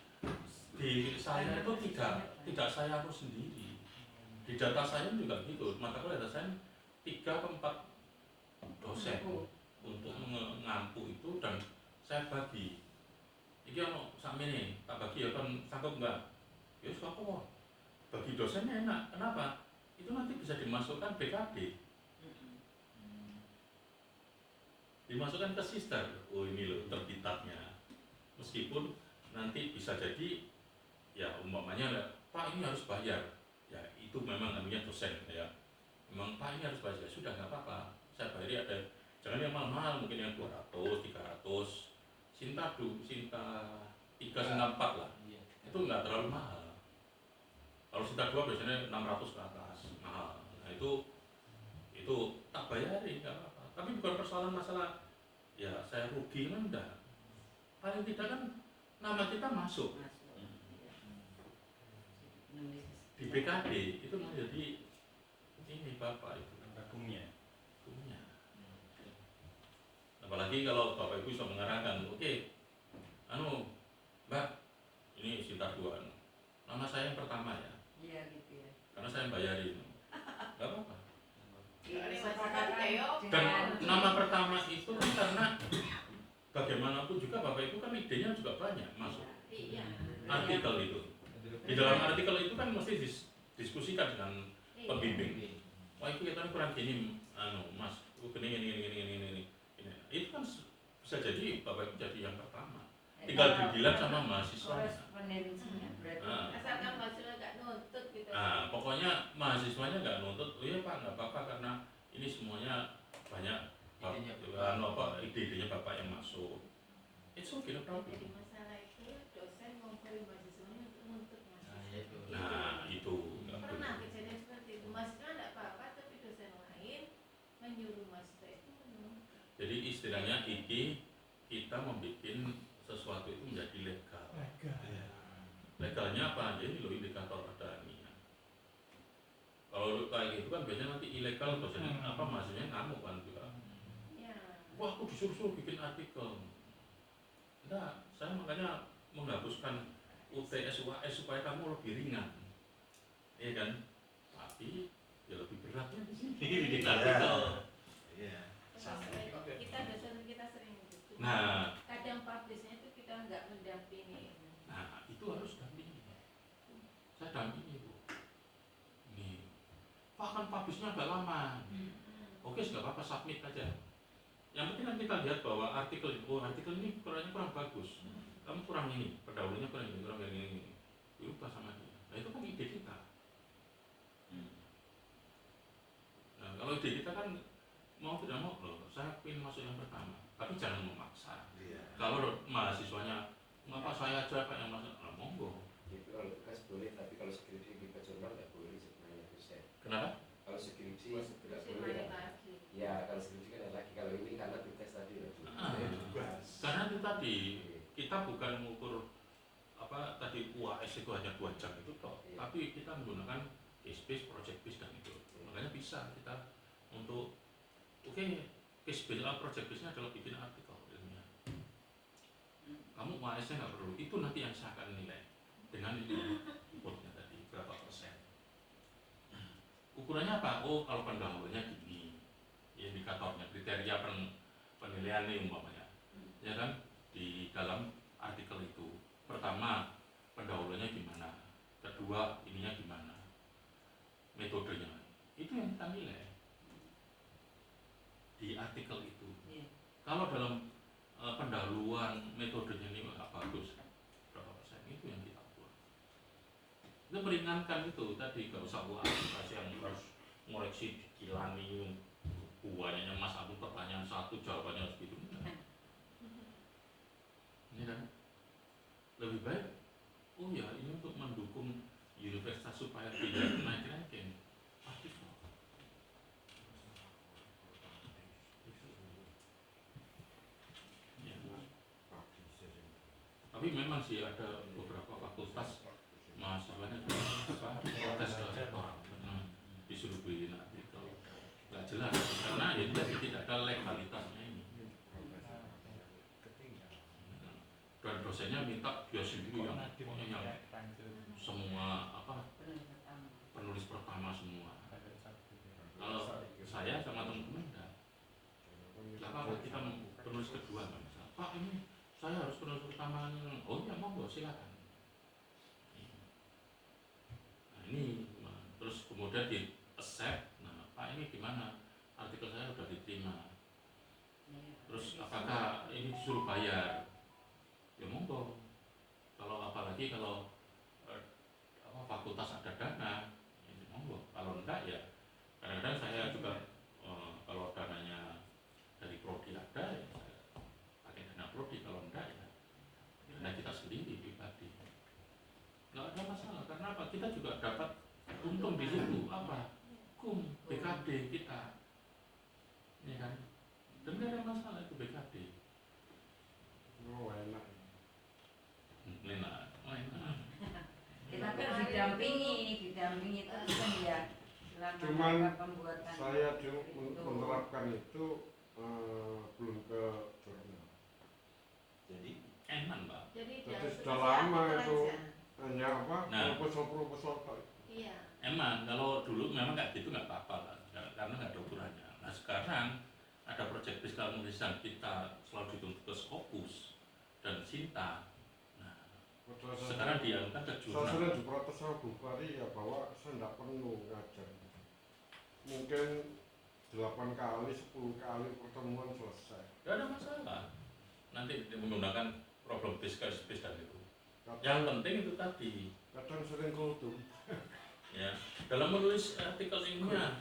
di saya itu tidak saya harus sendiri. Di data saya juga gitu. Mata kuliah data saya 3 ke 4 dosen untuk mengampu itu dan saya bagi. Iki ono sakmene, tak bagi ya kan sanggup enggak? Ya wis apa? Bagi dosennya enak. Kenapa? Itu nanti bisa dimasukkan BKD. Dimasukkan ke sister. Oh ini loh terbitatnya. Meskipun nanti bisa jadi ya umpamanya Pak ini harus bayar. Ya itu memang namanya dosen ya. Memang Pak ini harus bayar. Sudah nggak apa-apa. Saya bayari ada jangan yang mahal mungkin yang 200, 300. Sinta 3, 4 lah. Iya. Itu nggak terlalu mahal. Kalau Sinta 2 biasanya 600 ke atas mahal. Nah itu tak bayari nggak apa-apa. Tapi bukan persoalan masalah ya saya rugi kan enggak. Paling tidak kan nama kita masuk di BKD itu menjadi ini Bapak itu Agungnya. punya. Apalagi kalau Bapak Ibu bisa mengarahkan, oke, Mbak, ini Sinta 2, nama saya yang pertama ya, Iya gitu ya. karena saya yang bayarin, nggak apa-apa. Iya, Ini sepakatan masyarakat, Teo. Dan nama pertama itu kan karena bagaimanapun bagaimanapun juga Bapak Ibu kan idenya juga banyak masuk Iya. artikel itu. Di dalam artikel itu kan mesti diskusikan dengan Iya. pembimbing. Wah itu kita kurang gini, Mas, ini. Itu kan bisa jadi Bapak Ibu jadi yang pertama. Tinggal dibilang sama mahasiswa. Korespondensinya berarti. Asalkan mahasiswa nggak nuntut gitu. Nah, pokoknya mahasiswanya nggak nuntut, oh iya Pak nggak apa-apa karena ini semuanya banyak ide-idenya Bapak yang masuk. It's okay, no problem. Jadi masalah itu dosen ngumpulin mahasiswanya untuk nuntut mahasiswa. Nah, itu nggak Pernah boleh. kejadian seperti itu. Mahasiswa nggak apa-apa, tapi dosen lain menyuruh mahasiswa itu menuntut. Jadi istilahnya iki kita membuat sesuatu itu menjadi legal. Legalnya apa? Jadi lo indikator ada ini. Kalau kayak gitu kan biasanya nanti ilegal dosennya mahasiswanya ngamuk kan juga. Ya. Wah aku disuruh bikin artikel. Enggak, saya makanya menghapuskan UTS UAS supaya kamu lebih ringan. Iya kan? Tapi ya lebih beratnya di sini bikin artikel. Iya. Kita dosen kita sering gitu. Nah, Kadang publishnya itu kita nggak mendampingi. itu harus dampingi. Saya dampingi Bu. Nih, Pak kan publishnya agak lama. Oke, nggak apa-apa, submit aja. Yang penting kan kita lihat bahwa artikel ini kurang bagus. Kamu kurang ini, pendahulunya kurang ini. Dirubah sama dia. Nah itu kan ide kita. Nah kalau ide kita kan mau tidak mau loh, saya ingin masuk yang pertama. Tapi jangan memaksa. Iya. Kalau mahasiswanya, ngapa saya aja Pak yang masuk? Nah, monggo. Gitu kalau tugas boleh, tapi kalau skripsi kita jurnal nggak boleh sebenarnya dosen. Kenapa? Kalau skripsi tidak Terus boleh. main Kan? lagi. Ya kalau skripsi kan ada lagi. Kalau ini karena tugas tadi loh. Karena itu tadi kita bukan mengukur apa tadi UAS itu hanya 2 jam itu toh, Iya. tapi kita menggunakan case base, project base dan itu. Makanya bisa kita untuk case base atau project base nya adalah bikin artikel ilmiah. Kamu UAS-nya nggak perlu, itu nanti yang saya akan nilai dengan inputnya tadi berapa persen. Ukurannya apa? Oh kalau pendahulunya gini, indikatornya, kriteria penilaian nih umpamanya, ya kan di dalam artikel itu. Pertama pendahulunya gimana, kedua ininya gimana, metodenya, itu yang kita nilai di artikel itu. Iya. Kalau dalam pendahuluan metodenya ini nggak bagus, berapa persen itu yang kita ukur. Itu meringankan itu tadi, nggak usah yang harus ngoreksi dikilani buahnya Mas Abu pertanyaan satu jawabannya harus gitu. Ini kan lebih baik. Oh ya ini untuk mendukung universitas supaya tidak naik ranking. Artikel. Ya. Tapi memang sih ada beberapa fakultas mahasiswanya protes ke rektor, disuruh bikin artikel. Nggak jelas karena ya tidak ada legalitasnya ini. Dan dosennya minta dia sendiri yang pokoknya yang semua penulis pertama semua. Kalau saya sama teman-teman enggak apa kita penulis kedua kan, Pak ini saya harus penulis pertama. Oh ya monggo silakan. Nah ini terus kemudian di accept. Nah Pak ini gimana, artikel saya sudah diterima, terus apakah ini disuruh bayar? Ya monggo. Kalau apalagi kalau fakultas ada dana, ya monggo. Kalau enggak ya kadang-kadang saya juga kalau dananya dari prodi ada ya saya pakai dana prodi, kalau enggak ya dana kita sendiri pribadi. Nggak ada masalah karena apa? Kita juga dapat untung di situ apa? BKD kita, ya kan? Dan nggak ada masalah itu BKD. Oh enak. Enak. Kita harus didampingi itu kan ya selama Cuman mereka pembuatan Saya itu. menerapkan itu belum ke jurnal. Jadi Enak Mbak. Jadi Jadi jangan sudah seperti lama artikel itu. aja. Hanya apa? Nah. Proposal Iya. Emang kalau dulu memang kayak gitu nggak apa-apa kan, karena nggak ada ukurannya. Nah sekarang ada project base penulisan kita selalu dituntut ke Scopus. sekarang diangkat ke Saya jurnal. sering diprotes sama Bu Fari ya bahwa saya tidak penuh ngajar. Mungkin 8 kali, 10 kali pertemuan selesai. Tidak ada masalah. Nanti menggunakan problem discuss space dan itu. Yang Kadang, penting itu tadi, kadang sering kultum. ya, dalam menulis artikel ilmiah,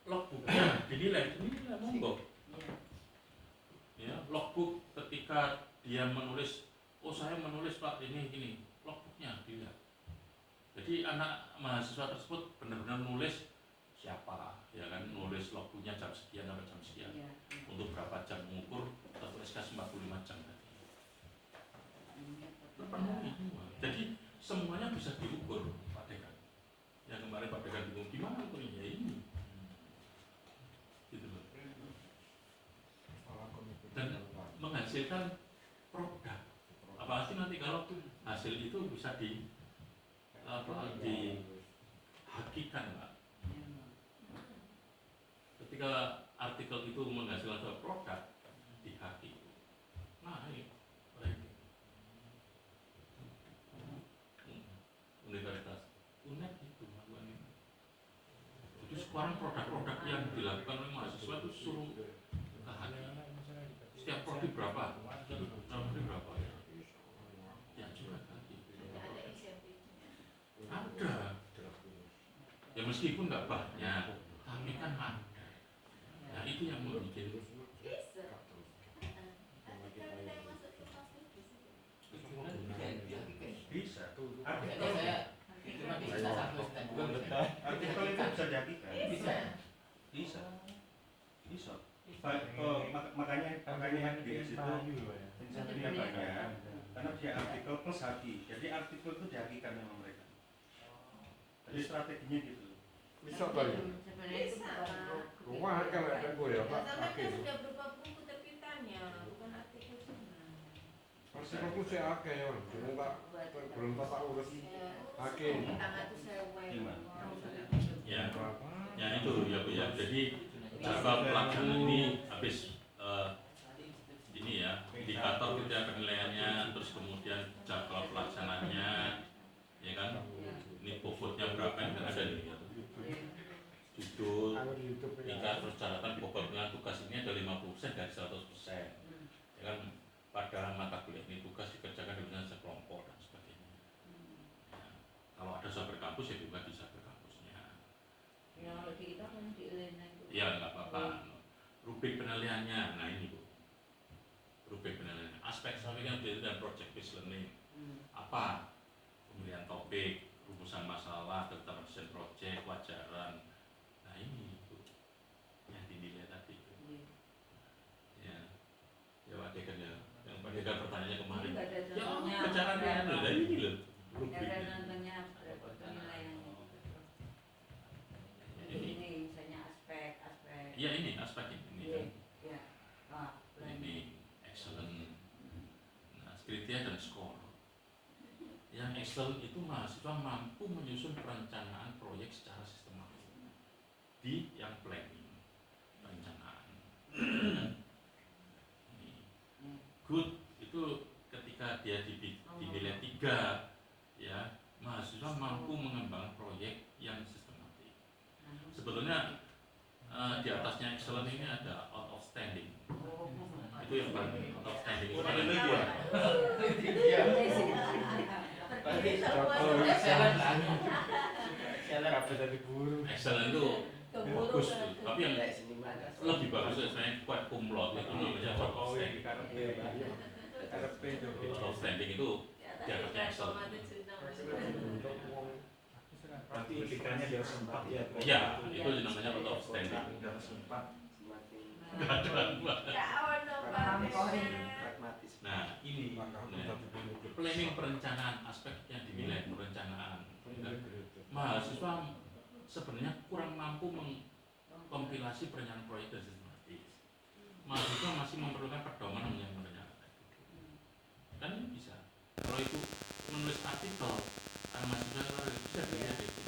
logbooknya dinilai monggo. Ya, logbook ketika dia menulis, oh saya menulis Pak ini, logbooknya dilihat. Jadi anak mahasiswa tersebut benar-benar nulis siapa, ya kan, nulis logbooknya jam sekian sampai jam sekian, Iya. untuk berapa jam mengukur, satu SKS 45 jam tadi. Terpenuhi semua. Jadi semuanya bisa diukur Pak Dekan. Yang kemarin Pak Dekan bingung gimana ukurnya, ya ini. Gitu loh. Dan menghasilkan produk. Apalagi nanti kalau hasil itu bisa dihakikan Pak. Ketika artikel itu menghasilkan suatu produk, dihaki. Nah ini universitas UNED itu melakukan ini. Jadi sekarang produk-produk yang dilakukan oleh mahasiswa itu suruh kehaki. Setiap prodi berapa? Prodi berapa ya? Ya juga kehaki. Tidak ada insentifnya. Ada. Ya meskipun nggak banyak, tapi kan ada. Nah itu yang membuat Bisa. Artikel kita yang masuk ke fasilitas itu. Bisa. Jadi saya cuma bisa satu step. Artikel itu bisa dihakikan. Bisa. Bisa. Bisa. Makanya HBS itu insentifnya banyak. Karena dia artikel plus haki. Jadi artikel itu dihakikan sama mereka. Jadi strateginya gitu. Bisa Pak. Sebenarnya itu bukan Wah, kalau ada gue ya Pak. Karena Oke. kan sudah berupa buku terbitannya, bukan artikel jurnal. Pasti aku sih akeh ya, Bang. Belum tak urus. Hakim. Tangan itu sewa. Gimana? ya, ya itu ya Bu ya. Jadi jadwal pelaksanaan ini habis ini ya, indikator kriteria penilaiannya, terus kemudian jadwal pelaksanaannya, ya kan? Ini bobotnya berapa yang ada nih? Ya. Judul, tingkat terus catatan bobot dengan tugas ini ada 50% dari 100%. Ya kan? Pada mata kuliah ini tugas dikerjakan dengan sekelompok dan sebagainya. Ya. Kalau ada sahabat kampus ya juga di sahabat kampusnya. ya kalau di kita kan di Elena itu. Ya nggak apa-apa. Rubrik penilaiannya, nah ini Bu. Rubrik penilaian. Aspek sampingan dan project based learning. Apa? Pemilihan topik, rumusan masalah, tentang desain project, wajaran. Nah ini Bu, yang dinilai tadi. Ya, ya Pak Dekan ya. Yang Pak Dekan pertanyaannya kemarin. Nggak ada Ya, contohnya. wajarannya itu, nah ini loh. Nggak ada Rubriknya. contohnya penilaiannya. Jadi ini misalnya aspek. Iya ini aspek ini. Iya. Ya. Wah, Ini excellent. Nah, kriteria dan skor. Yang excellent itu mahasiswa mampu menyusun perencanaan proyek secara sistematis. Di yang planning, perencanaan. Ini. Good itu ketika dia dinilai 3, ya mahasiswa mampu mengembangkan proyek yang sistematis. Sebetulnya di atasnya excellent ini ada out of standing. Itu yang paling out of standing itu paling tinggi ya. Berarti Oh, excellent lah. Excellent itu bagus tuh. Tapi yang Kayak seniman. lebih bagus itu sebenarnya quite cum laude itu namanya out of standing. Out of standing itu di atasnya excellent. Berarti pikirannya dia sempat ya. Ya, itu namanya out of standing. Semakin pragmatis. Nah, ini planning perencanaan, aspek yang dinilai perencanaan. Mahasiswa sebenarnya kurang mampu mengkompilasi perencanaan proyek dan sistematis. Mahasiswa masih memerlukan pedoman yang merencanakan. Kan ini bisa. Kalau itu menulis artikel, mahasiswa bisa dilihat itu.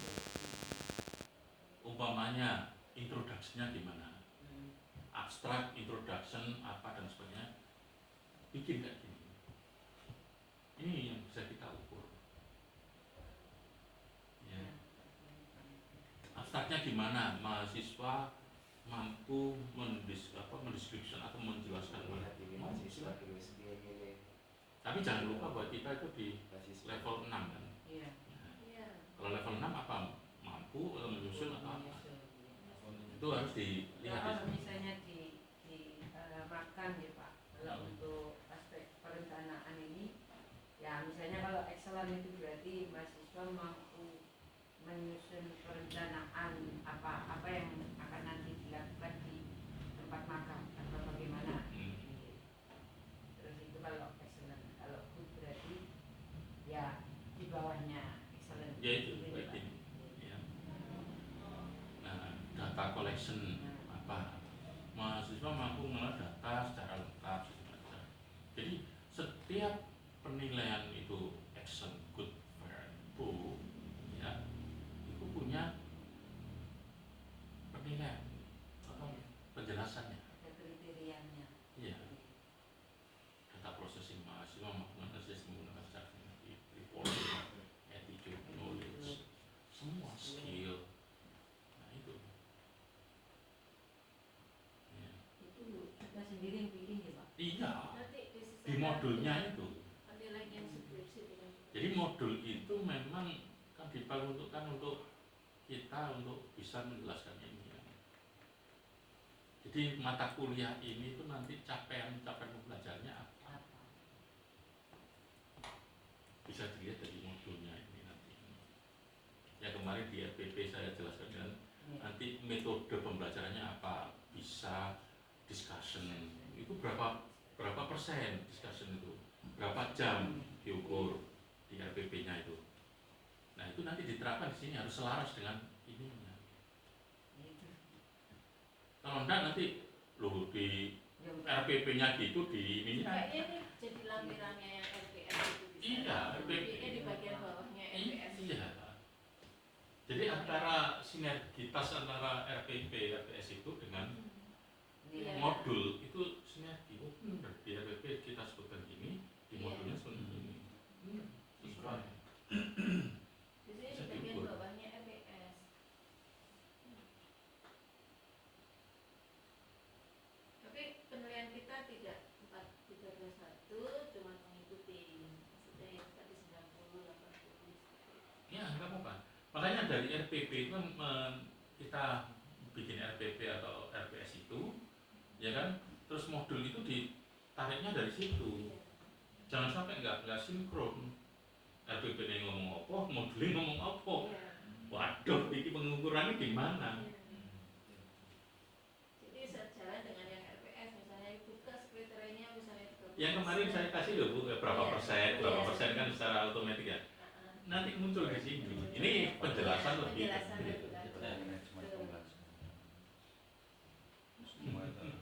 Umpamanya introduction-nya gimana? Abstrak, introduction, apa dan sebagainya. Bikin kayak gini. Ini yang bisa kita gimana mahasiswa mampu mendeskripsikan atau menjelaskan Melihat ini mahasiswa ini tapi jangan lupa bahwa kita itu di mahasiswa. level 6 kan. Iya. Iya. Kalau level 6 apa mampu atau menyusun atau apa itu harus dilihat Kalau di misalnya diramakan ya Pak, kalau untuk aspek perencanaan ini, ya misalnya kalau excellent itu berarti mahasiswa mampu menyusun perencanaan apa yang akan nanti dilakukan di tempat makan atau bagaimana. Terus itu kalau excellent, kalau good berarti ya di bawahnya excellent. ya itu Gitu, baik Pak. ini ya. Nah, data collection apa mahasiswa mampu mengelola data secara lengkap sebenarnya. Jadi setiap penilaian itu action good fair poor ya itu punya penilaian atau penjelasannya. Ada kriterianya. Iya, data processing mahasiswa mampu menganalisis menggunakan secara sistematik, reporting, attitude, knowledge, semua skill. Nah itu. Ya. Itu kita sendiri yang bikin ya Pak. Iya, Nanti di modulnya itu. penilaian yang skripsi dengan Jadi modul itu memang kan diperuntukkan untuk kita untuk bisa menjelaskan ini. Ya. Jadi mata kuliah ini itu nanti capaian pembelajarannya apa? Bisa dilihat dari modulnya ini nanti. Ya kemarin di RPP saya jelaskan kan, nanti metode pembelajarannya apa? Bisa discussion itu berapa persen discussion itu? Berapa jam diukur di RPP-nya itu? Nah itu nanti diterapkan di sini harus selaras dengan ininya. Kalau enggak nanti loh di RPP-nya gitu di ininya. kayaknya ini jadi lampirannya yang RPS itu bisa. Iya, RPP. Ini di bagian bawahnya RPS. Iya. Jadi antara sinergitas antara RPP RPS itu dengan Iya. modul itu sinergi. Oh, benar. Di RPP kita sebutkan ini, di modulnya seperti ini. Sesuai. Di sini di bagian bawahnya RPS. Tapi penilaian kita tidak 4.321, cuma mengikuti maksudnya yang tadi 90, 80. Ya, enggak apa-apa. Makanya dari RPP itu kita bikin RPP atau RPS itu, ya kan? Terus modul itu ditariknya dari situ. Jangan sampai enggak sinkron. RPP ini ngomong apa, modulnya ngomong apa. Iya. Waduh, ini pengukurannya gimana? Jadi sejalan dengan yang RPS, misalnya tugas kriterianya misalnya 30%. Yang kemarin saya kasih loh Bu, berapa Iya. berapa Iya. persen kan secara otomatis ya. Nanti muncul di sini. Ini penjelasan lebih. Penjelasan lebih lanjut. Manajemen pembelajaran. Semua itu harus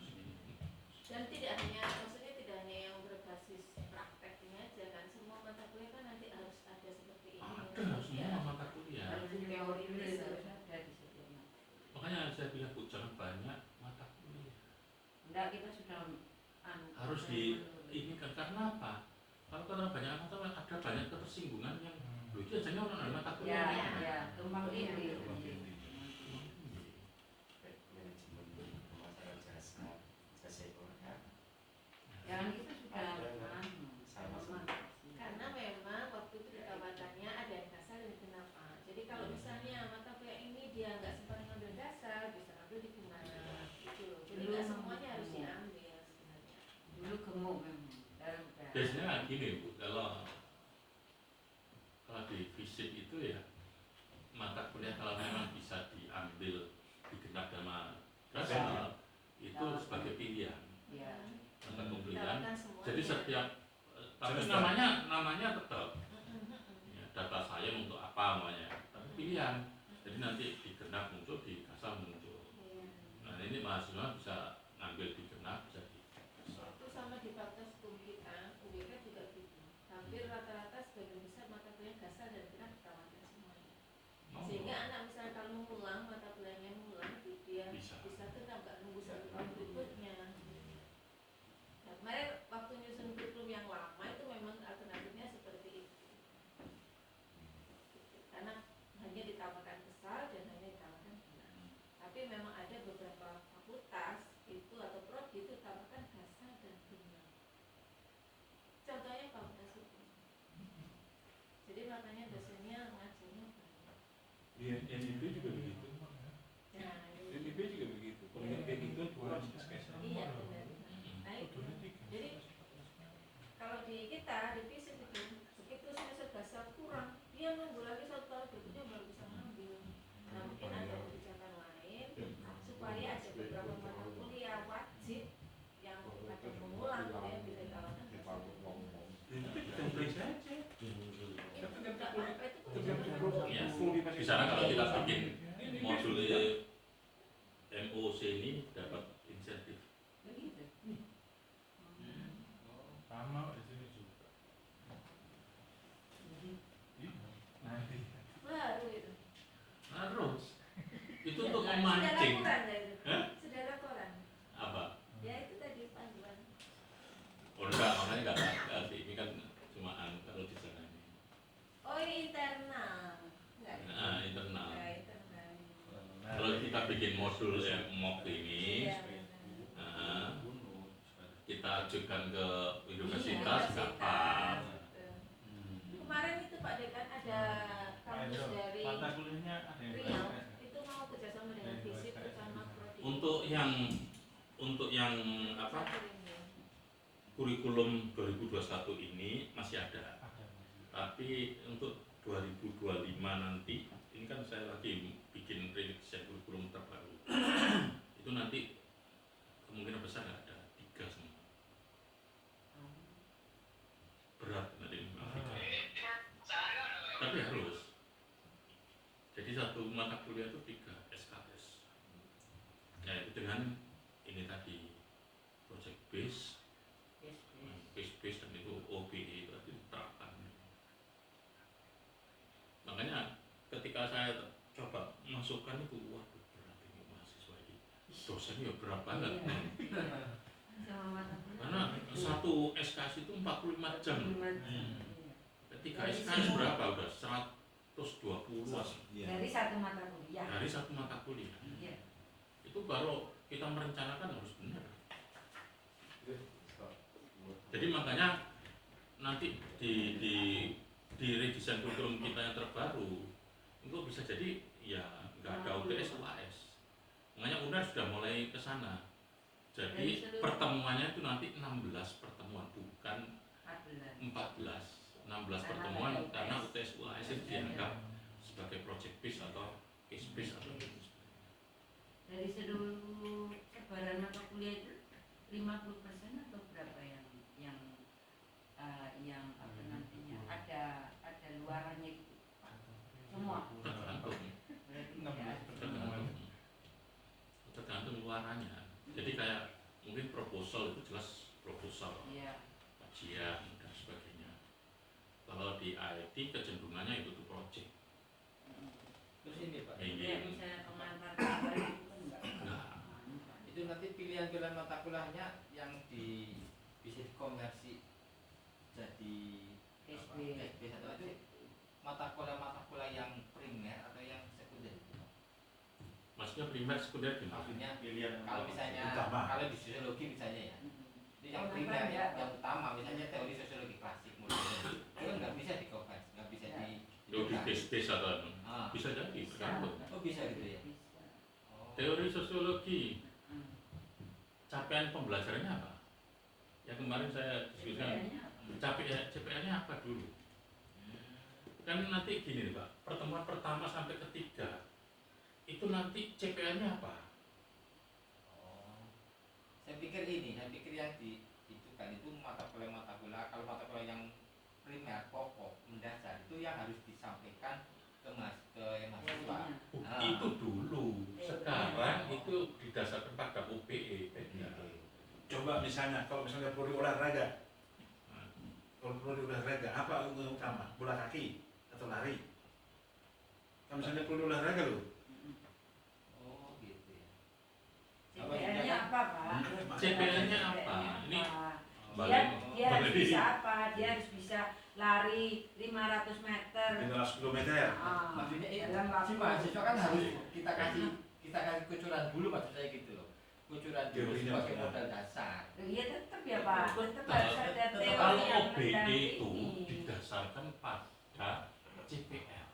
Dan tidak hanya, maksudnya tidak hanya yang berbasis prakteknya aja kan, semua mata kuliah kan nanti harus ada seperti ini. Ada semua mata kuliah. Harus teoritis harus ada di situ. Makanya saya bilang Bu, jangan banyak mata kuliah. Enggak, kita sudah Harus di ini kan karena apa? Kalau karena banyak mata kuliah ada banyak ketersinggungan yang loh itu aja orang ada mata ya, kuliah. ya, tumpang tindih. Manajemen pemasaran jasa ekonomi. Ya kan kita sudah Sama-sama. Karena memang waktu itu ditawarkannya ada yang dasar dan kenapa. Jadi kalau misalnya mata kuliah ini dia nggak sempat ngambil dasar, bisa ngambil di gimana gitu loh. Jadi nggak semuanya harus diambil sebenarnya. dulu gemuk memang. Biasanya kan gini Bu, kalau di fisik itu ya mata kuliah kalau memang bisa diambil digenap sama dasar itu sebagai pilihan Ya. mata kuliah. Ditawarkan semuanya. Jadi setiap tapi Jelas, namanya tetap ya, data saya untuk apa namanya tapi pilihan. Jadi nanti digenap muncul di dasar muncul. Iya. Nah ini mahasiswa bisa ngambil digenap bisa di dasar. Itu sama di fakultas hukum kita, UGK juga gitu. Hampir rata-rata sebagian besar mata kuliah dasar dan genap ditawarkan semuanya. Sehingga anak misalnya kalau ngulang mata kuliahnya ngulang, dia Bisa. bisa tetap nggak nunggu 1 tahun berikutnya. Nah, kemarin waktu nyusun kurikulum yang lama itu memang alternatifnya seperti itu. Karena hanya ditambahkan besar dan hanya ditambahkan genap. katanya dosennya ngajarnya banyak. Di NIB juga begitu. Nah, LIB juga begitu. Kalau yang kayak gitu 2 SKS. iya benar. Nah, itu. Jadi kalau di kita di fisik itu begitu semester dasar kurang, dia nunggu lagi 1 tahun berikutnya baru bisa ngambil. Nah, mungkin ada kebijakan lain supaya ada beberapa mata kuliah wajib yang ada mengulang yang bisa ditawarkan. Itu template saja. Enggak apa-apa, itu kebijakan. Ya, misalnya kalau kita bikin modul MOC ini dapat insentif. Begitu. Sama di sini juga. Nanti. Baru itu. Harus. Itu Ya, untuk sudah memancing. laporan ya itu. Hah? Sudah laporan. Apa? Ya itu tadi panduan. Oh enggak, makanya enggak ada. Ini kan cuma kalau di sana ini. Oh ini internal. Enggak. Nah, internal. Enggak internal. Kalau kita bikin modul MOOC ini, Iya, benar. nah, kita ajukan ke universitas Iya, nggak apa. betul. Kemarin itu Pak Dekan ada kampus dari Mata kuliahnya ada yang Riau SKS. itu mau kerjasama dengan FISIP bersama Prodi. Untuk yang apa kurikulum 2021 ini masih ada. Tapi untuk 2025 nanti ini kan saya lagi bikin revision kurikulum terbaru. Itu nanti kemungkinan besar nggak ada 3 semua. Berat nanti memang 3. Tapi harus. Jadi satu mata kuliah itu 3 SKS. Ya itu dengan ini tadi project base, base dan itu OBE itu diterapkan. Makanya ketika saya coba masukkan itu, wah berat ini mahasiswa ini, dosen ya berat banget. Sama mata kuliah. Karena satu SKS itu 45 jam. 45 jam. Ketika SKS berapa udah 120-an Dari satu mata kuliah. dari satu mata kuliah. Iya. Itu baru kita merencanakan harus benar. Jadi makanya nanti di redesign kurikulum kita yang terbaru itu bisa jadi ya nggak ada UTS UAS. Makanya UNER sudah mulai ke sana. Jadi pertemuannya itu nanti 16 pertemuan bukan 14. 16 pertemuan karena UTS UAS itu dianggap sebagai project base atau case base atau Dari seluruh sebaran mata kuliah itu 50% atau berapa yang apa nantinya ada luarannya gitu Pak? Semua. tergantung Berarti 16 tidak. pertemuan. tergantung luarannya. Jadi kayak mungkin proposal itu jelas proposal, Iya. kajian dan sebagainya. Kalau di IT kecenderungannya itu tuh project. Terus ini Pak, Iya, misalnya pengantar kabar itu kan enggak. Nah, itu nanti pilihan-pilihan mata kuliahnya yang bisa dikonversi jadi SB. SB atau itu mata kuliah yang primer atau yang sekunder. maksudnya primer sekunder gimana? Maksudnya Pilihan kalau misalnya utama. kalau di sosiologi misalnya ya, itu yang Oh, primer memang ya, ya. yang utama misalnya teori sosiologi klasik modern itu kan nggak bisa dikonversi, nggak bisa di Yo di base atau Ah. bisa jadi tergantung. Oh bisa gitu ya. Bisa. Oh. Teori sosiologi Hmm. capaian pembelajarannya apa? Yang kemarin saya diskusikan CPR-nya apa? CPR-nya apa dulu? Kan nanti gini nih Pak, pertemuan pertama sampai ketiga itu nanti CPR-nya apa? Oh. Saya pikir yang itu kan itu mata kuliah kalau mata kuliah yang primer pokok mendasar itu yang harus disampaikan ke mahasiswa. Oh, Ah. itu dulu. Sekarang itu didasarkan pada UPE. Coba misalnya, kalau misalnya prodi olahraga, kalau prodi olahraga, apa yang utama? Bola kaki atau lari? Kalau misalnya prodi olahraga loh, Oh gitu ya. CPR-nya apa Pak? CPR-nya apa? Ini Dia harus bisa apa? Dia harus bisa lari 500 meter. 500 km. Ah, Maksudnya itu dalam waktu si mahasiswa kan harus kita kasih kucuran dulu maksud saya gitu loh. Kucuran dulu Teorinya sebagai apa? modal dasar. Iya tetap ya Pak, tetap harus ada teori Kalau yang OBE itu mendampingi. didasarkan pada CPL.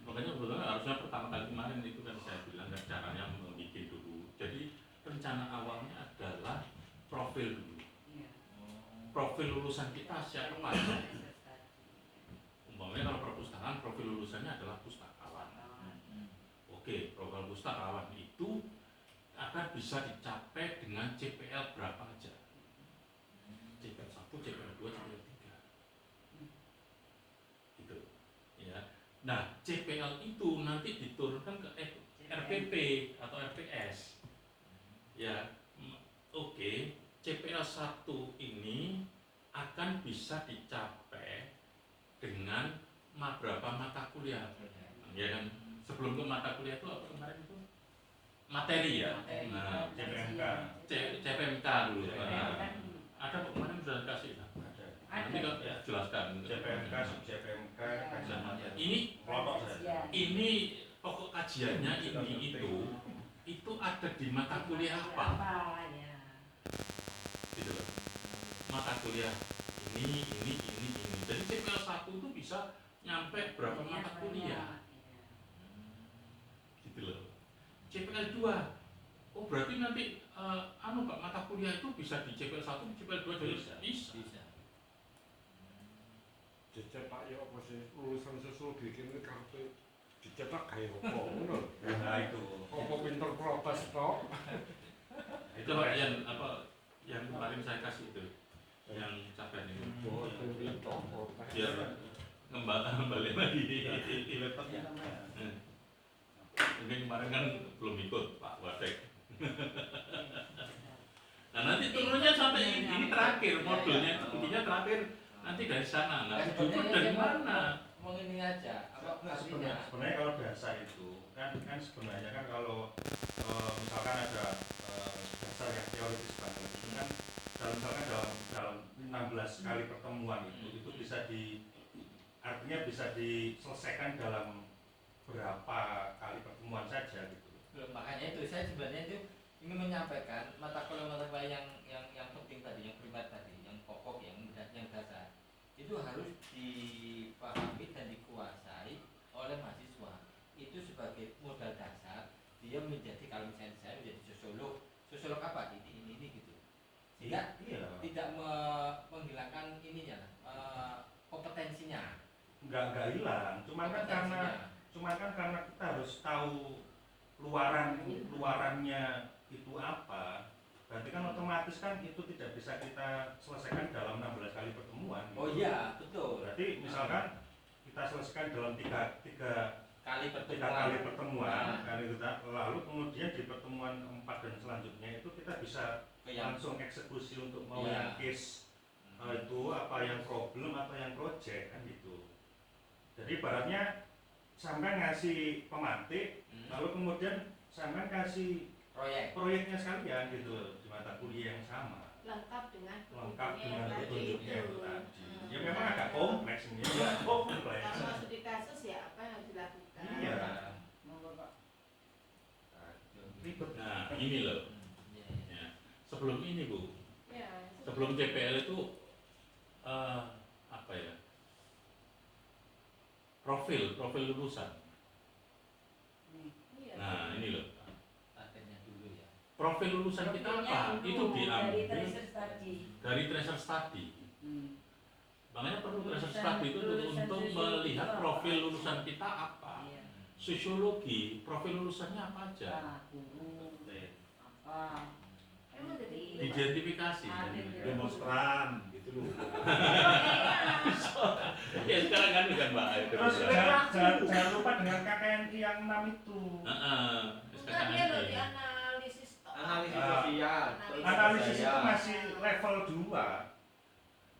Makanya sebetulnya harusnya pertama kali kemarin itu kan saya bilang kan caranya membuat dulu. Jadi rencana awalnya adalah profil dulu. Profil lulusan kita siapa aja. Umpamanya kalau perpustakaan profil lulusannya adalah pustakawan. Oke, profil pustakawan itu akan bisa dicapai dengan CPL berapa aja. CPL 1, CPL 2, CPL 3. Gitu. Ya. Nah, CPL itu nanti diturunkan ke RPP atau RPS. Ya. Oke, CPL 1 ini akan bisa dicapai dengan berapa mata kuliah. Ya kan? Sebelum ke mata kuliah itu apa kemarin itu? Materi ya. Nah, CPMK dulu. Ada kemarin sudah dikasih. Nanti kan jelaskan. CPMK, sub-CPMK, kajian materi. Ini pokok kajiannya itu ada di mata kuliah apa? Gitu loh. Mata kuliah ini. Jadi CPL 1 itu bisa nyampe berapa mata kuliah? Gitu loh. CPL 2, oh berarti nanti Pak, mata kuliah itu bisa di CPL 1, di CPL 2 bisa. Dicetak ya apa sih lulusan sosiologi ini kartu dicetak kayak apa ngono. Nah itu. Apa pinter protes tok. Itu Pak yang kemarin saya kasih itu. Yang capek ini. Oh, itu protes. Biar kembali lagi. Di laptopnya namanya. Mungkin kemarin kan belum ikut Pak Wadek. Nah nanti turunnya sampai ini terakhir modulnya itu intinya terakhir nanti dari sana. Nah itu dari mana? Mau ini aja, apa artinya? Sebenarnya kalau dasar itu kan sebenarnya kan kalau misalkan ada dasar yang teoritis banget itu kan dalam 16 kali pertemuan itu bisa artinya bisa diselesaikan dalam berapa kali pertemuan saja gitu. Makanya itu saya sebenarnya itu ingin menyampaikan mata kuliah yang penting tadi, yang primer tadi, yang pokok, yang dasar itu harus dipahami dan dikuasai oleh mahasiswa. Itu sebagai modal dasar dia menjadi, kalau misalnya saya menjadi sosiolog apa ini gitu. Sehingga tidak menghilangkan ininya kompetensinya. Enggak hilang, cuman kan karena kita harus tahu luarannya itu apa, berarti kan otomatis kan itu tidak bisa kita selesaikan dalam 16 kali pertemuan gitu. Oh iya, betul. Berarti misalkan kita selesaikan dalam tiga kali pertemuan kan itu, lalu kemudian di pertemuan 4 dan selanjutnya itu kita bisa langsung eksekusi untuk mau yang case itu apa yang problem atau yang project kan gitu. Jadi ibaratnya sampai ngasih pemantik, lalu kemudian sampai kasih proyeknya sekalian gitu di mata kuliah yang sama. Lengkap dengan petunjuknya itu tadi. Ya memang agak kompleks ini. Ya kompleks. Kalau studi kasus ya apa yang harus dilakukan? Iya. Ribet. Nah ini loh. Ya. Sebelum ini Bu, Ya, sebelum CPL itu apa ya? Profil lulusan. iya. Nah ini loh. Akhirnya dulu ya. Profil lulusan kita apa? Itu diambil dari tracer study. Makanya perlu tracer study itu untuk melihat profil lulusan kita apa. Sosiologi, profil lulusannya apa aja. Emang jadi Identifikasi. Demonstran gitu loh. Ya sekarang kan bukan Mbak. Terus jangan lupa dengan KKNI yang 6 itu. bukan dia loh di analisis sosial. Analisis itu masih level 2.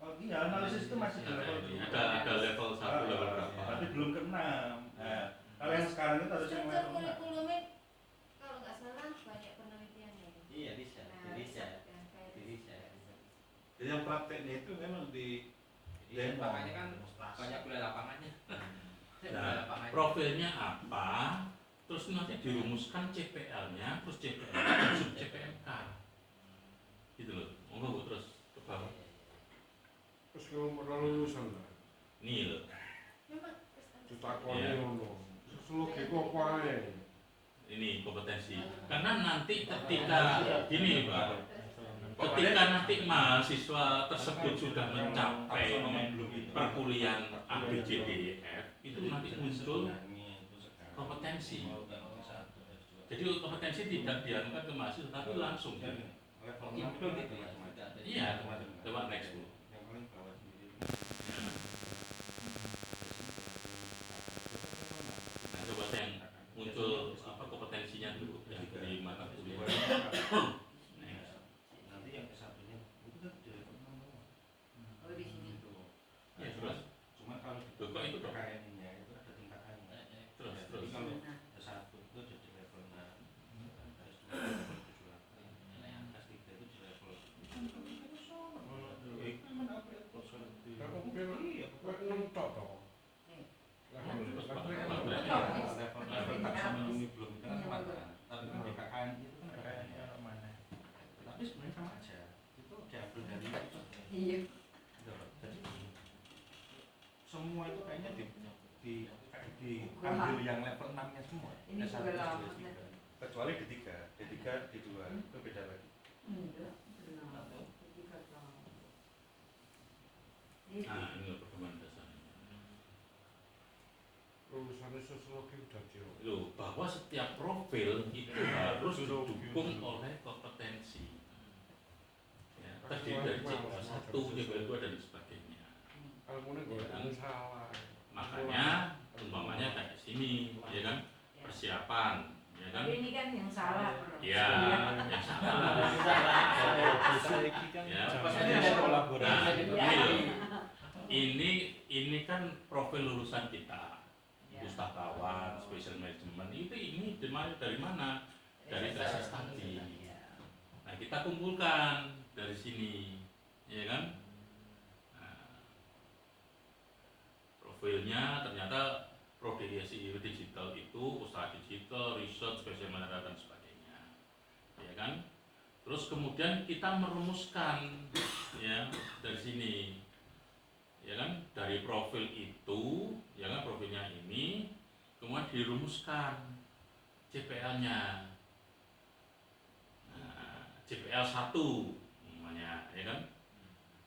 Oh iya, analisis itu masih di level 2. Ada level 1, level berapa? Berarti belum ke 6. Nah, kalau yang sekarang itu harus yang level 6. kurikulumnya kalau nggak salah banyak penelitiannya. Iya bisa. Jadi yang prakteknya itu memang di Iya, makanya kan banyak kuliah lapangannya. Nah, profilnya apa? Terus nanti dirumuskan CPL-nya, terus CPL dan sub CPMK. Gitu loh. Monggo Bu terus ke bawah. Terus kalau modal lulusan lah. Nih loh. Memang ditakoni Iya. ngono. Sosiologi ku apa ae? Ini kompetensi. Karena nanti ketika gini Pak, ketika nanti mahasiswa tersebut sudah mencapai perkuliahan A, B, C, D, E, F, itu nanti muncul kompetensi. Jadi kompetensi tidak dianukan ke mahasiswa, tapi langsung. Include itu ya semacam. Iya, lewat next. Yang paling bawah sendiri. Nah, coba yang muncul apa kompetensinya dulu yang dari mata kuliah. Nanti yang S1-nya itu kan di level 6 semua. Oh di sini. Itu. Ya, terus. Cuma kalau di Loh, kok itu dong? PKN-nya itu ada tingkatannya. Terus, Jadi terus. kalau S1 itu jadi level 6, S2 level 7, S3 itu di level Kan upil kok nentok to. level taksonomi belum itu kan sama. Tapi kan di KKN itu kan PKN-nya. Tapi sebenarnya sama aja. Itu diambil dari itu. Iya. Jadi semua itu kayaknya diambil yang level 6-nya semua. Ini S1, juga lama. S2, S3. Kecuali D3, D3, D2 itu beda lagi. Enggak, benar. Tiga tahun. Nah, ini loh perkembangan dasarnya. Lulusan sosiologi udah jauh. Loh, bahwa setiap profil itu harus didukung oleh kompetensi. Ya, terdiri dari CPL 1, CPL 2 dan sebagainya. Ilmune golek salah. Makanya umpamanya kayak sini, ya kan? Persiapan, ya kan? Tapi ini kan yang salah, Bro. Ya, yang salah. Ya, nah, ini kan profil lulusan kita, pustakawan, special management itu ini dari mana? Dari tesis tadi. Nah, kita kumpulkan dari sini, ya kan? Nah, profilnya ternyata prodi digital itu usaha digital, research, special management dan sebagainya, ya kan? Terus kemudian kita merumuskan, ya dari sini, ya kan? Dari profil itu, ya kan profilnya ini, kemudian dirumuskan CPL-nya. CPL 1 umpamanya, ya kan,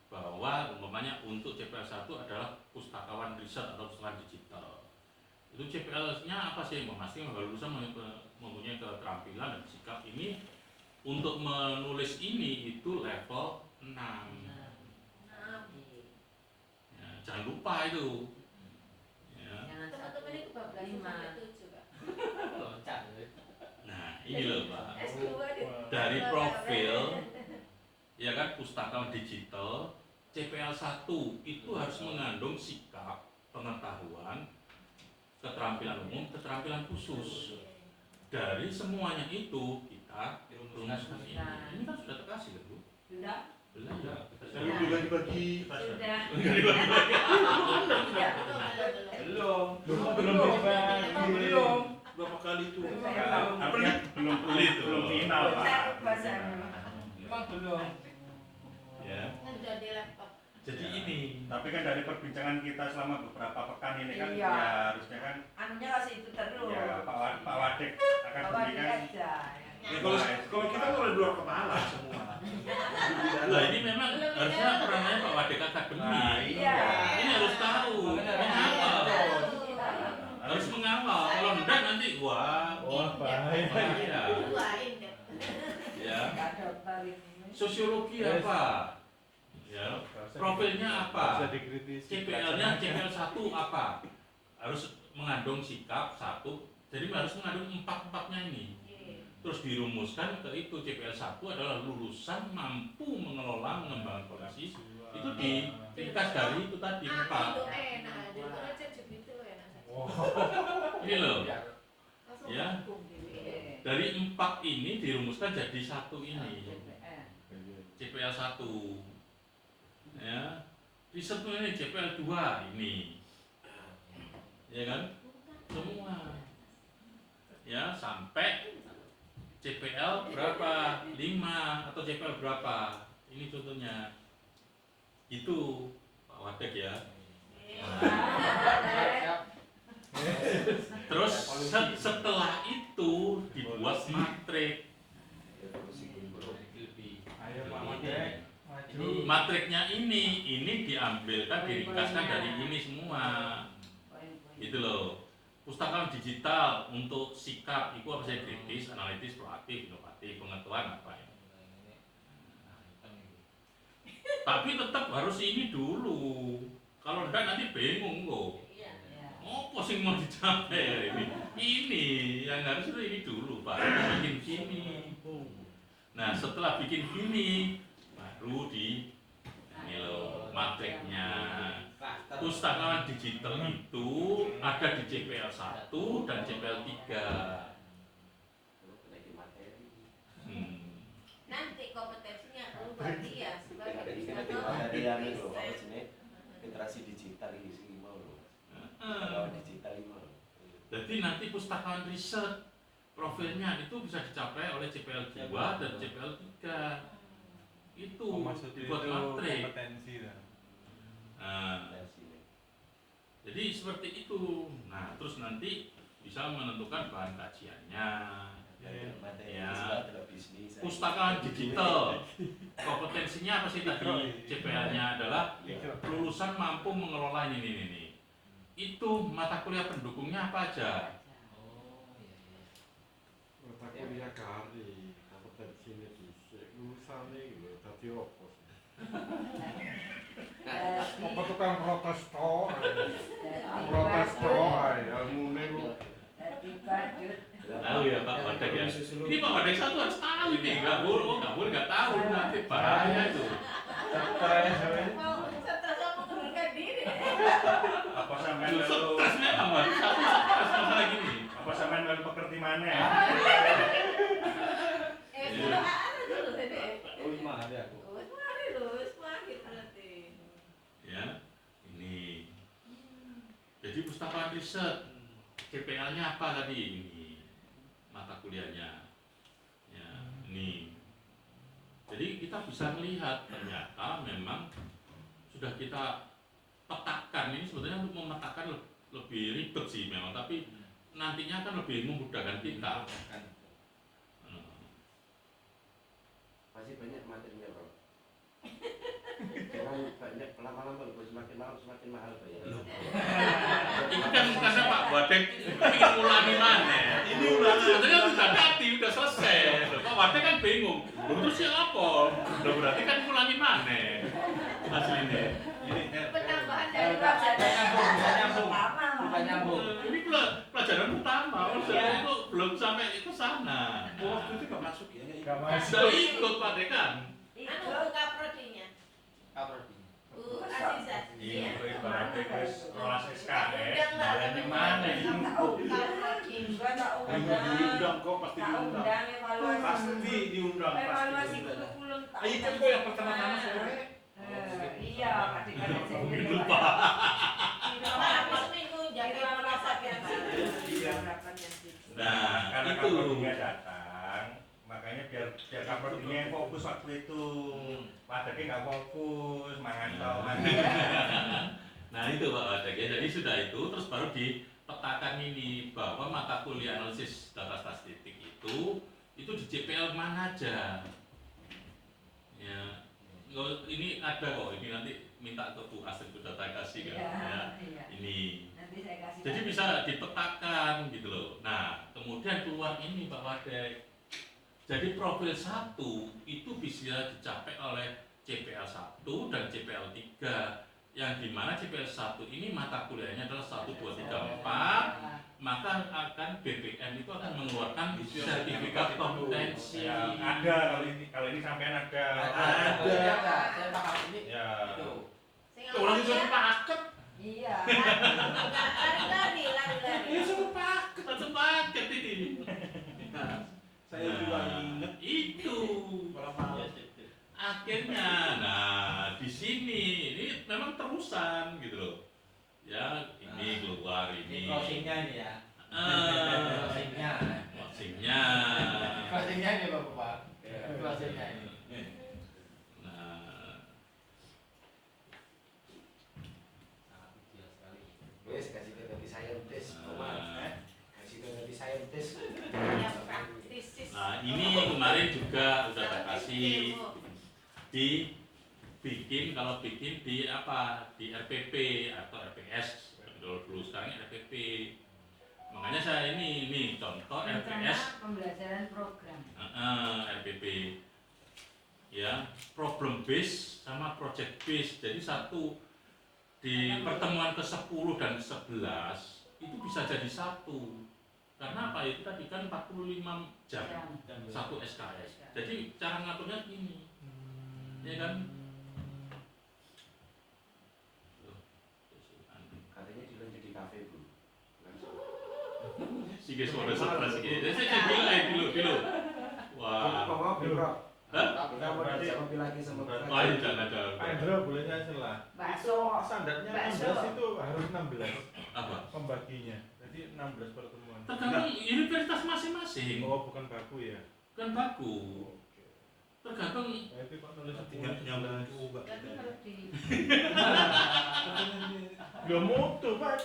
bahwa umpamanya untuk CPL 1 adalah pustakawan riset atau pustakawan digital. Itu CPL-nya apa sih? Memastikan bahwa lulusan mempunyai keterampilan dan sikap ini untuk menulis ini itu level 6. Ya, jangan lupa itu. Ya. Jangan teman-teman ini kebablasan 5. sampai 7 Kak. Loncat. Nah, ini loh Pak. S2 Dari profil, ya kan, pustakawan digital, CPL 1 itu harus mengandung sikap, pengetahuan, keterampilan umum, keterampilan khusus. Dari semuanya itu kita rumuskan ini. Ini kan sudah terkasih kan Bu? Sudah? Belum ya? Tapi juga dibagi. Sudah. Belum dibagi. Belum. Berapa kali itu? Belum. Artinya belum final Pak. Memang belum. Ya. Udah di laptop. Jadi ini. Tapi kan dari perbincangan kita selama beberapa pekan ini kan Iya. ya harusnya kan Anunya kasih itu terus. ya Pak Wadek akan Bawa dia berikan. aja. Ya, kalau kita mulai dua kepala semua. Nah ini memang harusnya perannya Pak Wadek Akademi. Nah, Iya. Ini harus tahu mengawal, harus mengawal. Kalau enggak nanti wah bahaya. Duain deh. Ya. Nggak daftar ini. Sosiologi apa? Ya. Profilnya apa? CPL-nya CPL 1 apa? Harus mengandung sikap 1. Jadi harus mengandung empat-empatnya ini. Terus dirumuskan ke itu CPL 1 adalah lulusan mampu mengelola mengembangkan koleksi. Itu di ringkas dari itu tadi Itu 4. enak, di project gitu loh enak saja. Ini loh. Langsung Ya. hukum gitu. Dari 4 ini dirumuskan jadi 1 ini. CPL 1. Ya. Riset ini CPL 2 ini. Ya kan? Semua. Ya, sampai CPL berapa? 5 atau CPL berapa? Ini contohnya. Itu Pak Wadek ya. Iya. ini diambilkan, diringkaskan dari ini semua. Gitu loh. Pustakawan digital untuk sikap itu apa sih, kritis, analitis, proaktif, inovatif, pengetahuan apa ya. Tapi tetap harus ini dulu. Kalau enggak nanti bingung kok. Oh, sing mau dicapai ini. Ini yang harus itu ini dulu, Pak. Bikin gini. Nah, setelah bikin gini baru di ini loh matriknya. Pustakawan digital itu ada di CPL 1 dan CPL 3. Nanti kompetensinya perlu berarti ya sebagai Dari yang itu apa jenis literasi digital ini sih mau loh. Digital ini mau. Jadi nanti pustakawan riset profilnya itu bisa dicapai oleh CPL 2 dan CPL 3. Itu dibuat matrik. kompetensi lah. Jadi seperti itu. Nah, terus nanti bisa menentukan bahan kajiannya. Ya. Pustakawan digital kompetensinya apa sih tadi? CPL-nya adalah lulusan mampu mengelola ini. Itu mata kuliah pendukungnya apa aja? Mata kuliah kali kompetensi ini dhisik lulusan iki lho dadi opo sih? Apa tukang protes tok? Protes tok ae ilmune lu. Tahu ya Pak Wadek ya. Ini Pak Wadek satu harus tahu ini, nggak boleh nggak tahu nanti bahaya itu. mau stres sama mengundurkan diri. Apa sampean melu Stres memang Pak. Satu stres masalah gini. apa sampean melu pekerti mana? Sudah ada dulu tadi. Mah ada aku. Mari lu, semakin berarti. Ya, ini. Jadi pustakawan riset. CPL-nya apa tadi ini? Mata kuliahnya. Ya, ini. Jadi kita bisa melihat ternyata memang sudah kita petakan. Ini sebetulnya untuk memetakan lebih ribet sih memang, tapi nantinya kan lebih memudahkan kita. Masih banyak materinya bro. Jangan banyak lama-lama loh, semakin mahal bayar. Ini kan karena Pak Wadek ingin ulangi mana? Ini ulangi. Sebetulnya sudah tadi, sudah selesai. Pak Wadek kan bingung. Terus siapa? Berarti kan ulangi mana? Aslinya. Penambahan dari Bukan nyambung. Ini pelajaran utama. Maksudnya itu belum sampai ke sana. Waktu itu gak masuk ya? Sudah ikut Pak Dekan. anu buka prodinya. Azizat. Iya, ibaratnya wis rolas SKS, Udah nggak baleni mana ini? Diundang kok, pasti diundang. Pasti diundang, pasti diundang. Ayo kan kok yang pertama-tama sore. Iya, Pak Lupa. Habis seminggu jadi merasa biasa. Iya. Nah, Karena itu. kaprodinya datang, makanya biar kaprodinya yang fokus waktu itu. Wadeknya nggak fokus, mangan tau. Nah itu Pak Wadek ya. Jadi sudah itu terus baru dipetakan ini bahwa mata kuliah analisis data statistik itu di CPL mana aja. Ya, ini ada kok. Ini nanti minta ke Bu Asri sudah saya kasih kan. Ya. Ini. Nanti saya kasih. Jadi bisa dipetakan gitu loh. Nah, kemudian keluar ini Pak Wadek. Jadi profil 1 itu bisa dicapai oleh CPL 1 dan CPL 3. Yang dimana CPL 1 ini mata kuliahnya adalah 1, 2, 3, 4. Maka akan BPN itu akan mengeluarkan sertifikat kompetensi. Ya, ada kalau ini sampean ada. Saya paham ini. Ya. Itu. Orang itu paket. Iya. Lari. Ini sepaket ini. Saya juga inget Itu. Akhirnya, nah di sini ini memang terusan gitu loh. Ya, ini keluar ini. Closingnya ini ya. Closingnya. Closingnya ini Bapak. Closingnya ini. Nah, Wes kasih ke nanti saintis, kasih ke nanti saintis. Yang praktisis. nah ini kemarin juga udah saya kasih dibikin kalau bikin di RPP atau RPS dulu sekarang RPP. Makanya saya ini contoh Rencana RPS pembelajaran program. RPP ya, problem base sama project base. Jadi satu di pertemuan ke-10 dan 11 itu bisa jadi satu. Karena apa? Itu tadi kan 45 jam satu SKS. Jadi cara ngaturnya gini. Ya kan? Katanya dilanjut di kafe, Bu. Sige suara stres gitu. Saya dulu. Wah. Kita mau diajak ngopi lagi sama Pak. Jangan. Pak Indra boleh ngasih lah. Bakso. Standarnya Bakso. 16 itu harus 16 Apa? pembaginya. Jadi 16 pertemuan. Tergantung universitas masing-masing. Oh, bukan baku ya. Kan baku. Oke. Tergantung Nah, itu Pak nulis tinggal 10, nyambung 11. juga. Tapi kalau di Gak mutu Pak,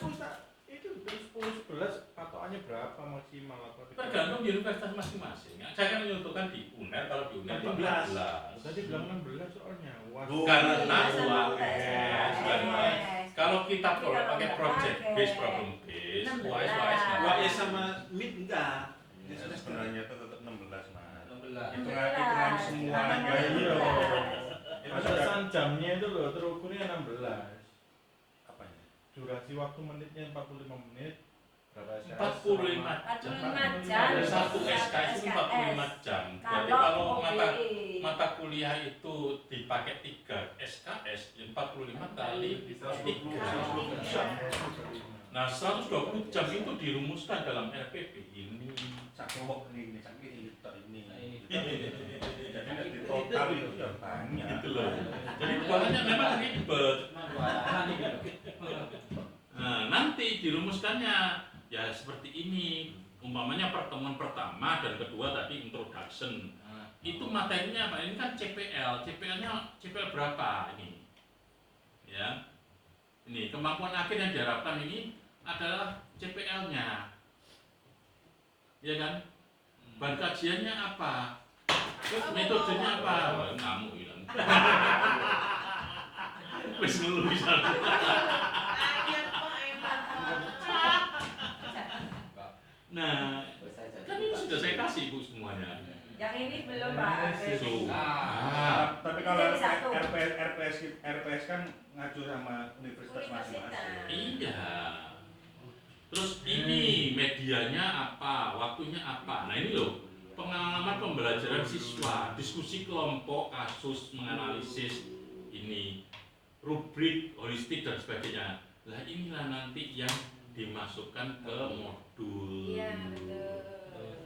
itu terus 10, 11 patokannya berapa maksimal apa? tergantung di universitas masing-masing. Saya kan menyuntukkan di UNER, kalau di UNER 14. Tadi bilang 16 soalnya. Wah. Karena UAS. kalau kita pakai project base, problem base, UAS UAS sama MIT enggak. Sebenarnya itu tetap 16, Mas. 16. Hitungan semuanya Iya. itu Batasan jamnya itu loh terukurnya 16. apanya? Durasi waktu menitnya 45 menit. Berapa SKS? 45 jam. 45 jam. Satu SKS itu 45 jam. Berarti kalau mata kuliah itu dipakai 3 SKS, 45 kali 3. Nah, 120 jam itu dirumuskan dalam RPP ini. Sakewok ini, sakit ini. Jadi di total itu ya banyak. Gitu loh. Jadi banyak memang ribet. Nah, nanti dirumuskannya ya seperti ini. Umpamanya pertemuan pertama dan kedua tadi introduction. Itu materinya apa? Ini kan CPL. CPL berapa ini? Ya. Ini kemampuan akhir yang diharapkan ini adalah CPL-nya. Ya kan? Bahan kajiannya apa? Terus metodenya apa? Wah, ngamuk hilang. Wis ngeluh bisa. Nah, kan ini sudah saya kasih Bu semuanya. Yang ini belum Pak. So, Tapi kalau Jadi satu. RPS kan ngacu sama universitas masing-masing. iya. Terus ini medianya apa, waktunya apa. Nah ini loh, pengalaman pembelajaran siswa, diskusi kelompok, kasus, menganalisis ini, rubrik, holistik dan sebagainya. Lah inilah nanti yang dimasukkan ke modul. Iya, betul.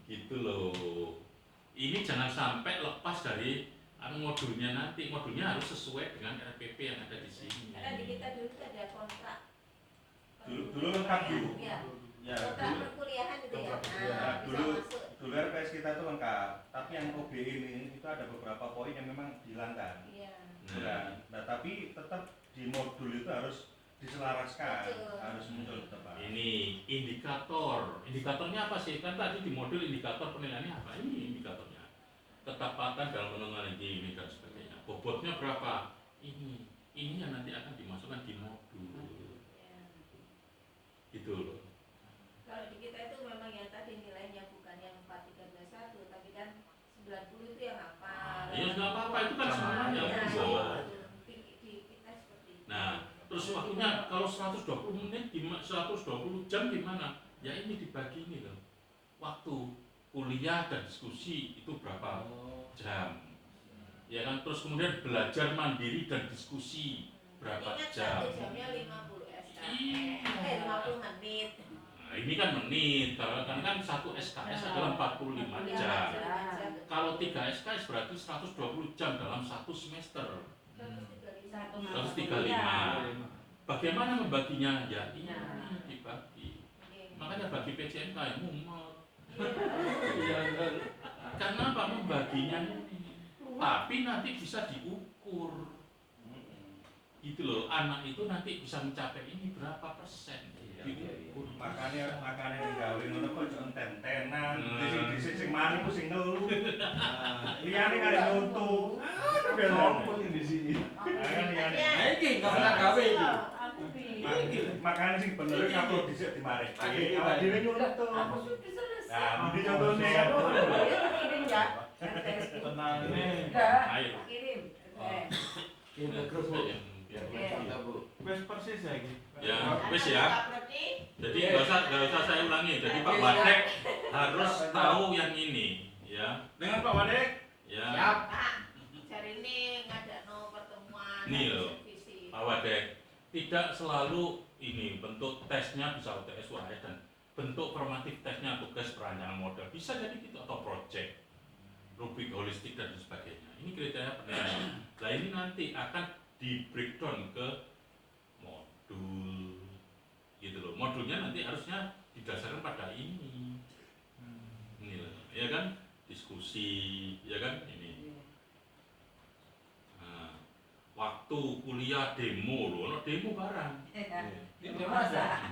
Gitu loh. Ini jangan sampai lepas dari modulnya nanti. Modulnya harus sesuai dengan RPP yang ada di sini. Karena di kita dulu ada kontrak. Dulu lengkap dulu. Iya. Ya, Kontrak dulu perkuliahan gitu ya. kontrak Nah, perkuliahan. bisa Dulu- masuk. dulu RPS kita itu lengkap. Tapi yang OB ini itu ada beberapa poin yang memang dihilangkan. Iya. Nah, tapi tetap di modul itu harus diselaraskan, Betul. harus muncul tetap. Ini indikator. Indikatornya apa sih? Kan tadi di modul indikator penilaiannya apa? Ini indikatornya. Ketepatan dalam penentuan ini dan sebagainya. Bobotnya berapa? Ini. Ini yang nanti akan dimasukkan di modul. Iya. Gitu loh. Kalau di kita itu memang yang tadi nilainya bukan yang 4.13.1, tapi kan 90 itu yang apa? Ya nggak apa-apa, itu kan semuanya Iya, sama. di kita seperti itu. Nah, terus waktunya kalau 120 menit, 120 jam gimana? Ya ini dibagi ini loh. Waktu kuliah dan diskusi itu berapa jam? Ya kan, terus kemudian belajar mandiri dan diskusi berapa Ingat jam? satu jamnya 50 SKS, Iya. 50 menit. Nah, ini kan menit, kan satu SKS adalah 45 Iya, jam. jam. Kalau 3 SKS berarti 120 jam dalam satu semester. 135. Bagaimana membaginya? Ya ini dibagi. Makanya bagi PCMK yang mumet. Karena apa? Membaginya ini. Tapi nanti bisa diukur. Gitu loh, anak itu nanti bisa mencapai ini berapa persen. Diukur. Makanya gawe ngono kok jangan ten-tenan. Sing mari ku sing ngeluh. Liyane kare nuntu. Sopo sing di sini. Nah iki nggak pernah gawe iki. Aku bi. Makanya sih bener kapro dhisik dimarek. Pagi Awak dhewe nyulut to. Aku sudah selesai. Nah, ini contohnya kan. Kirim ya. Tenane. Enggak. Ayo. Kirim. Oke. Kita grup Bu. Biar Oke. Contoh Bu. Wes persis lagi. Ya, wis ya. Jadi nggak usah saya ulangi. Jadi Pak Wadek harus tahu yang ini, ya. Dengan Pak Wadek. Ya. Siap. Pak, cari ini ngadakno pertemuan Nih loh. visi. Pak Wadek, tidak selalu ini bentuk tesnya bisa UTS UAS dan bentuk formatif tesnya tugas perancangan model bisa jadi gitu atau project, rubrik holistik dan sebagainya. Ini kriteria penilaian. Nah ini nanti akan di breakdown ke modul, gitu loh. Modulnya nanti harusnya didasarkan pada ini, ini loh, ya kan? Diskusi, ya kan? Ini. Nah, waktu kuliah demo loh, no demo barang. Ini masa.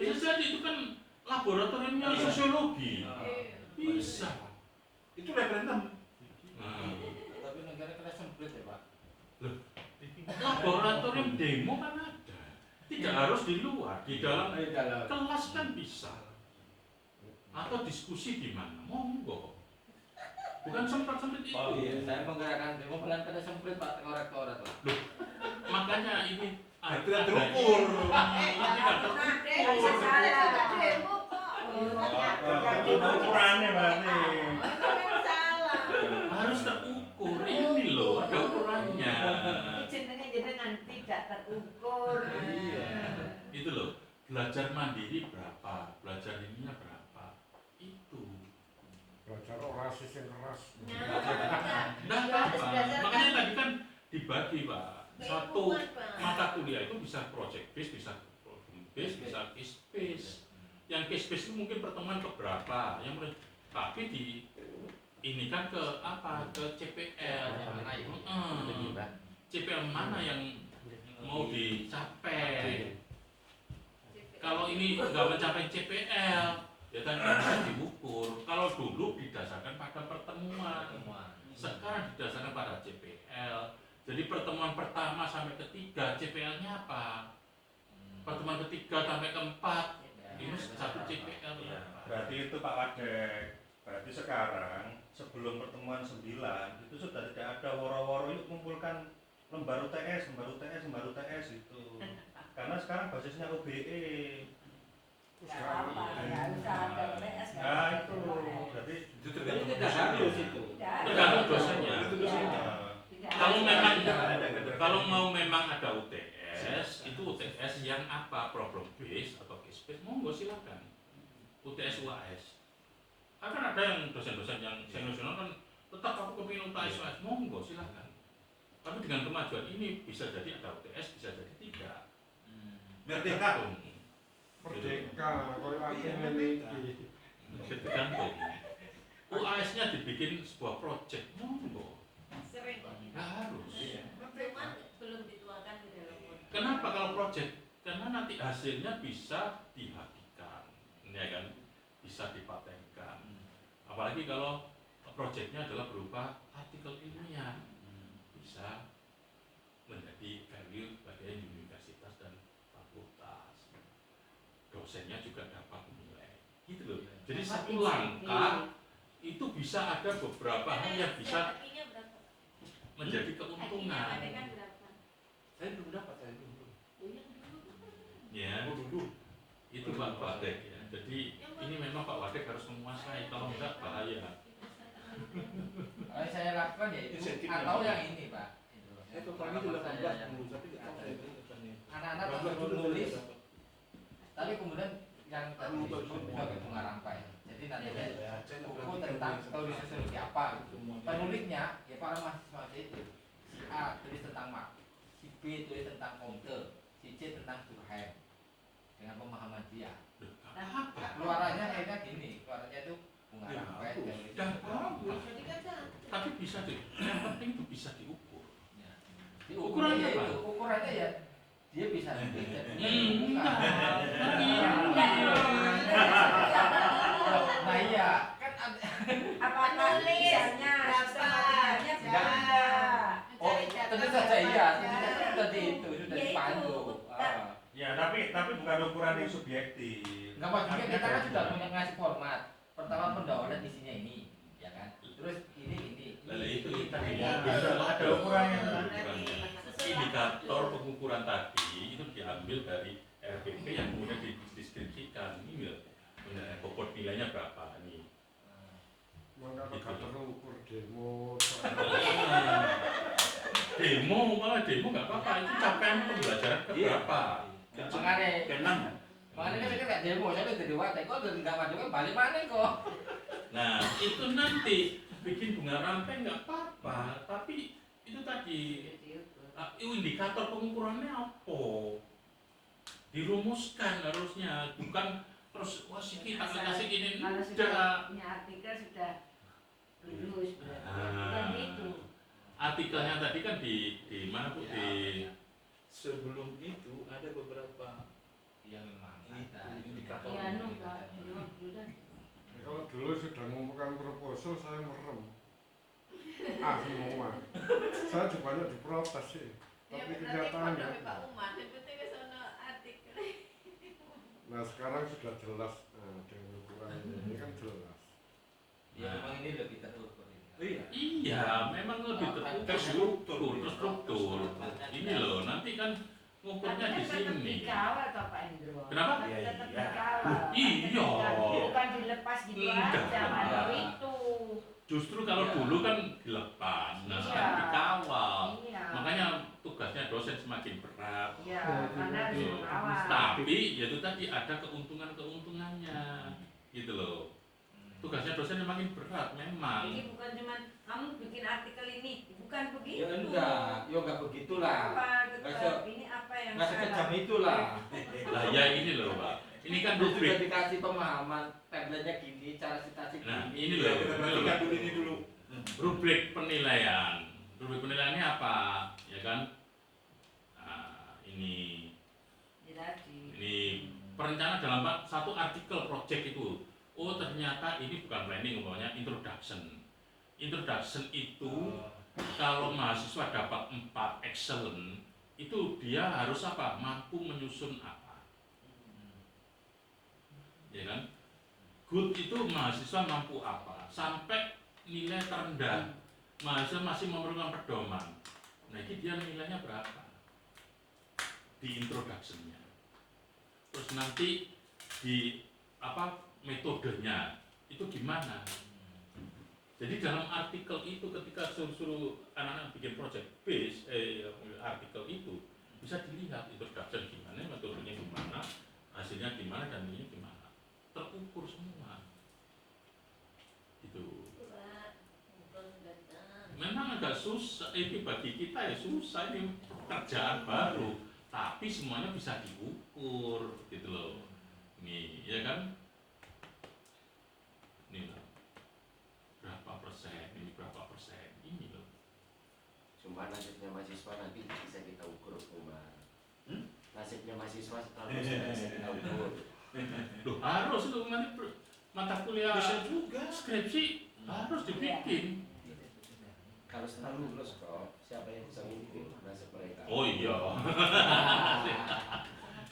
Bisa jadi itu kan laboratoriumnya sosiologi. Bisa. Itu referendum. Nah, Tapi negara kena semprit ya Pak. laboratorium demo kan ada. Tidak harus di luar, di dalam Dalam. kelas kan bisa. Atau diskusi di mana? Monggo. Bukan semprot-semprot itu. Oh iya, saya menggerakkan demo pelan kena semprit Pak rektorat Pak. Makanya ini Itu yang terukur. Ini kan terukur. Ukurannya berarti. Harus terukur. Ini loh, ada ukurannya. Jenenge jenengan tidak terukur. Iya. Itu loh, belajar mandiri berapa, belajar ininya berapa. Itu. Belajar orasi yang keras. Nah, apa? Makanya tadi kan dibagi Pak. Satu mata kuliah itu bisa project based, bisa problem based, bisa case based. Yang case based itu mungkin pertemuan keberapa, yang tapi di ini kan ke apa? Ke CPL. CPL mana yang mau dicapai? Kalau ini nggak mencapai CPL, ya kan nggak bisa diukur. Kalau dulu didasarkan pada pertemuan, sekarang didasarkan pada CPL. Jadi pertemuan pertama sampai ketiga CPL-nya apa? Pertemuan ketiga sampai keempat ini satu CPL. Berarti itu Pak Wadek. Berarti sekarang sebelum pertemuan 9 itu sudah tidak ada woro-woro yuk kumpulkan lembar UTS itu. Karena sekarang basisnya OBE. Nggak apa-apa, nggak usah ada UTS. Nah itu berarti Itu tidak harus itu. Tergantung dosennya. Kalau mau memang ada UTS, itu UTS yang apa? Problem based atau case based, monggo silakan. UTS UAS. Akan ada yang dosen-dosen yang senior kan tetap aku kepingin UTS UAS, monggo silakan. Tapi dengan kemajuan ini bisa jadi ada UTS, bisa jadi tidak. merdeka. Merdeka, kalau aku memiliki. Tergantung. UAS-nya dibikin sebuah project, monggo. Sering kok. Nggak harus. Cuman belum dituangkan di dalam modul. Kenapa kalau project? Karena nanti hasilnya bisa dihakikan, ya kan? Bisa dipatenkan. Apalagi kalau projectnya adalah berupa artikel ilmiah, bisa menjadi value bagi universitas dan fakultas. Dosennya juga dapat menilai, gitu loh. Jadi satu langkah itu bisa ada beberapa hal yang bisa Hakinya berapa? menjadi Hakinya keuntungan. kan berapa? Saya belum dapat, saya belum. Oh, yang dulu. Ya, itu Pak Wadek ya. Jadi ini memang Pak Wadek harus menguasai, kalau enggak bahaya. Kalau saya lakukan ya itu atau yang ini Pak. Itu kami itu 18 dulu, tapi nggak tahu saya berikannya. Anak-anak langsung nulis, tapi kemudian yang tadi disebut sebagai bunga rampai. Jadi nanti buku tentang teori sosiologi apa gitu. Penulisnya ya para mahasiswa itu. Si A tulis tentang Marx, si B tulis tentang Comte, si C tentang Durkheim dengan pemahaman dia. Keluarannya akhirnya gini, keluarannya itu bunga rampai. Dan bagus. Jadi kan cantik. Tapi bisa yang penting itu bisa diukur. Ukurannya itu, ukurannya ya dia bisa jadi nah iya kan Apakah misalnya sistematikanya beda? Oh, tentu saja iya, sudah itu sudah dipandu. Ya, tapi bukan ukuran yang subjektif. Enggak maksudnya kita kan sudah punya ngasih format. Pertama pendahuluan isinya ini, ya kan? Terus ini. Lalu itu tadi Ada ukurannya. Indikator pengukuran tadi itu diambil dari RPP yang kemudian dideskripsikan. Ini loh, bobot nilainya berapa nih? Maka gak terukur demo. Malah demo nggak apa-apa, itu capaian pembelajaran ke berapa? Makanya kan kita nggak demo, saya udah jadi wadah, kok nggak maju kan balik mana kok? Nah itu nanti bikin bunga rantai nggak apa-apa, tapi itu tadi indikator pengukurannya apa? Dirumuskan harusnya, bukan terus wah sih kita kasih gini. Kalau sudah punya artikel sudah lulus berarti bukan itu. Artikelnya tadi kan di mana Bu? Di Sebelum itu ada beberapa Yang memang indikator. Ya Pak, sudah. Kalau dulu sudah mengumpulkan proposal saya merem. Semua. Saya juga banyak diprotes sih. Tapi kenyataannya. Pak Umar, yang penting wis ono artikel. Nah sekarang sudah jelas dengan ukurannya ini kan jelas. Ya memang ini lebih terukur. Iya, memang lebih terstruktur. Ini loh, nanti kan ngukurnya di Tetap sini. dikawal toh Pak Indro. Kenapa? Tetap dikawal. Iya. Bukan dilepas gitu aja, kalau itu. Justru kalau dulu kan dilepas, nah sekarang dikawal. Makanya tugasnya dosen semakin berat. Iya, karena harus dikawal. Tapi ya itu tadi ada keuntungannya, gitu loh. Tugasnya dosen semakin berat memang. Ini bukan cuma kamu bikin artikel ini, bukan begitu. Ya enggak begitulah. Tetap ini apa yang Nggak sekejam itulah. Lah ya ini loh Pak. Ini kan Sudah rubrik. dikasih pemahaman, tabelnya gini, cara citasi gini. Nah ini loh. Ini dulu. Rubrik penilaian. Rubrik penilaiannya apa? Ya kan? Nah, ini perencanaan dalam satu artikel project itu. Oh ternyata ini bukan planning, umpamanya introduction. Introduction itu kalau mahasiswa dapat 4 excellent, itu dia harus apa? Mampu menyusun apa? Ya kan? Good itu mahasiswa mampu apa? Sampai nilai terendah, mahasiswa masih memerlukan pedoman. Nah ini dia nilainya berapa? Di introduction-nya. Terus nanti di metodenya itu gimana? Jadi dalam artikel itu ketika suruh anak-anak bikin project base artikel itu bisa dilihat introduction gimana, metodenya gimana, hasilnya gimana dan ini gimana, terukur semua. Itu. Memang agak susah, ini bagi kita ya susah, ini kerjaan baru, tapi semuanya bisa diukur gitu loh. Nih, ya kan? Ini loh. Berapa persen, ini berapa persen, ini loh. Cuma nasibnya mahasiswa nanti bisa kita ukur Umar. Nasibnya mahasiswa setelah bisa kita ukur. Loh harus itu nanti mata kuliah Bisa juga. skripsi harus dibikin. Kalau setelah lulus kok, siapa yang bisa memimpin nasib mereka? Oh iya.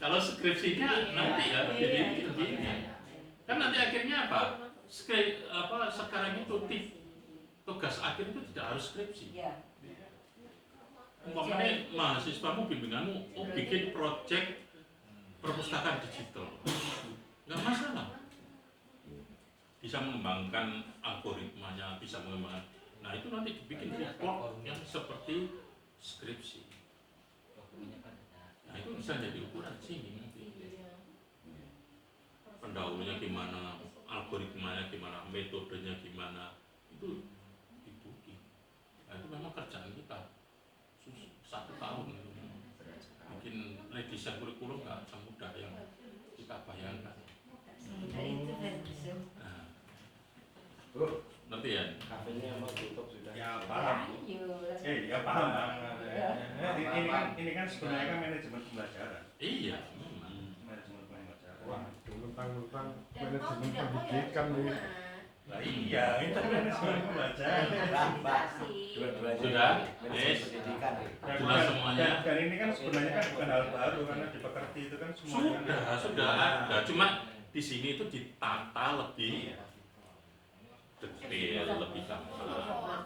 Kalau skripsinya nanti ya dibikin begini. Kan nanti akhirnya apa? Sekarang itu tugas akhir itu tidak harus skripsi. Iya. Umpamanya mahasiswamu bimbinganmu bikin project perpustakaan digital, nggak masalah. Bisa mengembangkan algoritmanya, bisa mengembangkan. Nah itu nanti dibikin report yang seperti skripsi. Nah itu bisa jadi ukuran sini nanti. Pendahulunya gimana, algoritmanya gimana, metodenya gimana, itu dibikin. Nah itu memang kerjaan kita 1 tahun bikin redesign kurikulum nggak semudah yang kita bayangkan. Nah, nanti ya. Kafenya mau tutup sudah. Ya paham. Ya paham. Ini kan sebenarnya kan manajemen pembelajaran. Iya, memang. Manajemen pembelajaran. Wah, mentang-mentang manajemen pendidikan nih. Lah iya, itu kan sebenarnya pembelajaran. Dua-duanya Sudah? manajemen Yes. pendidikan. Dan, Sudah semuanya? dan ini kan sebenarnya kan bukan hal baru karena di Pekerti itu kan semuanya Sudah ada. Cuma di sini itu ditata lebih detail, lebih gampang.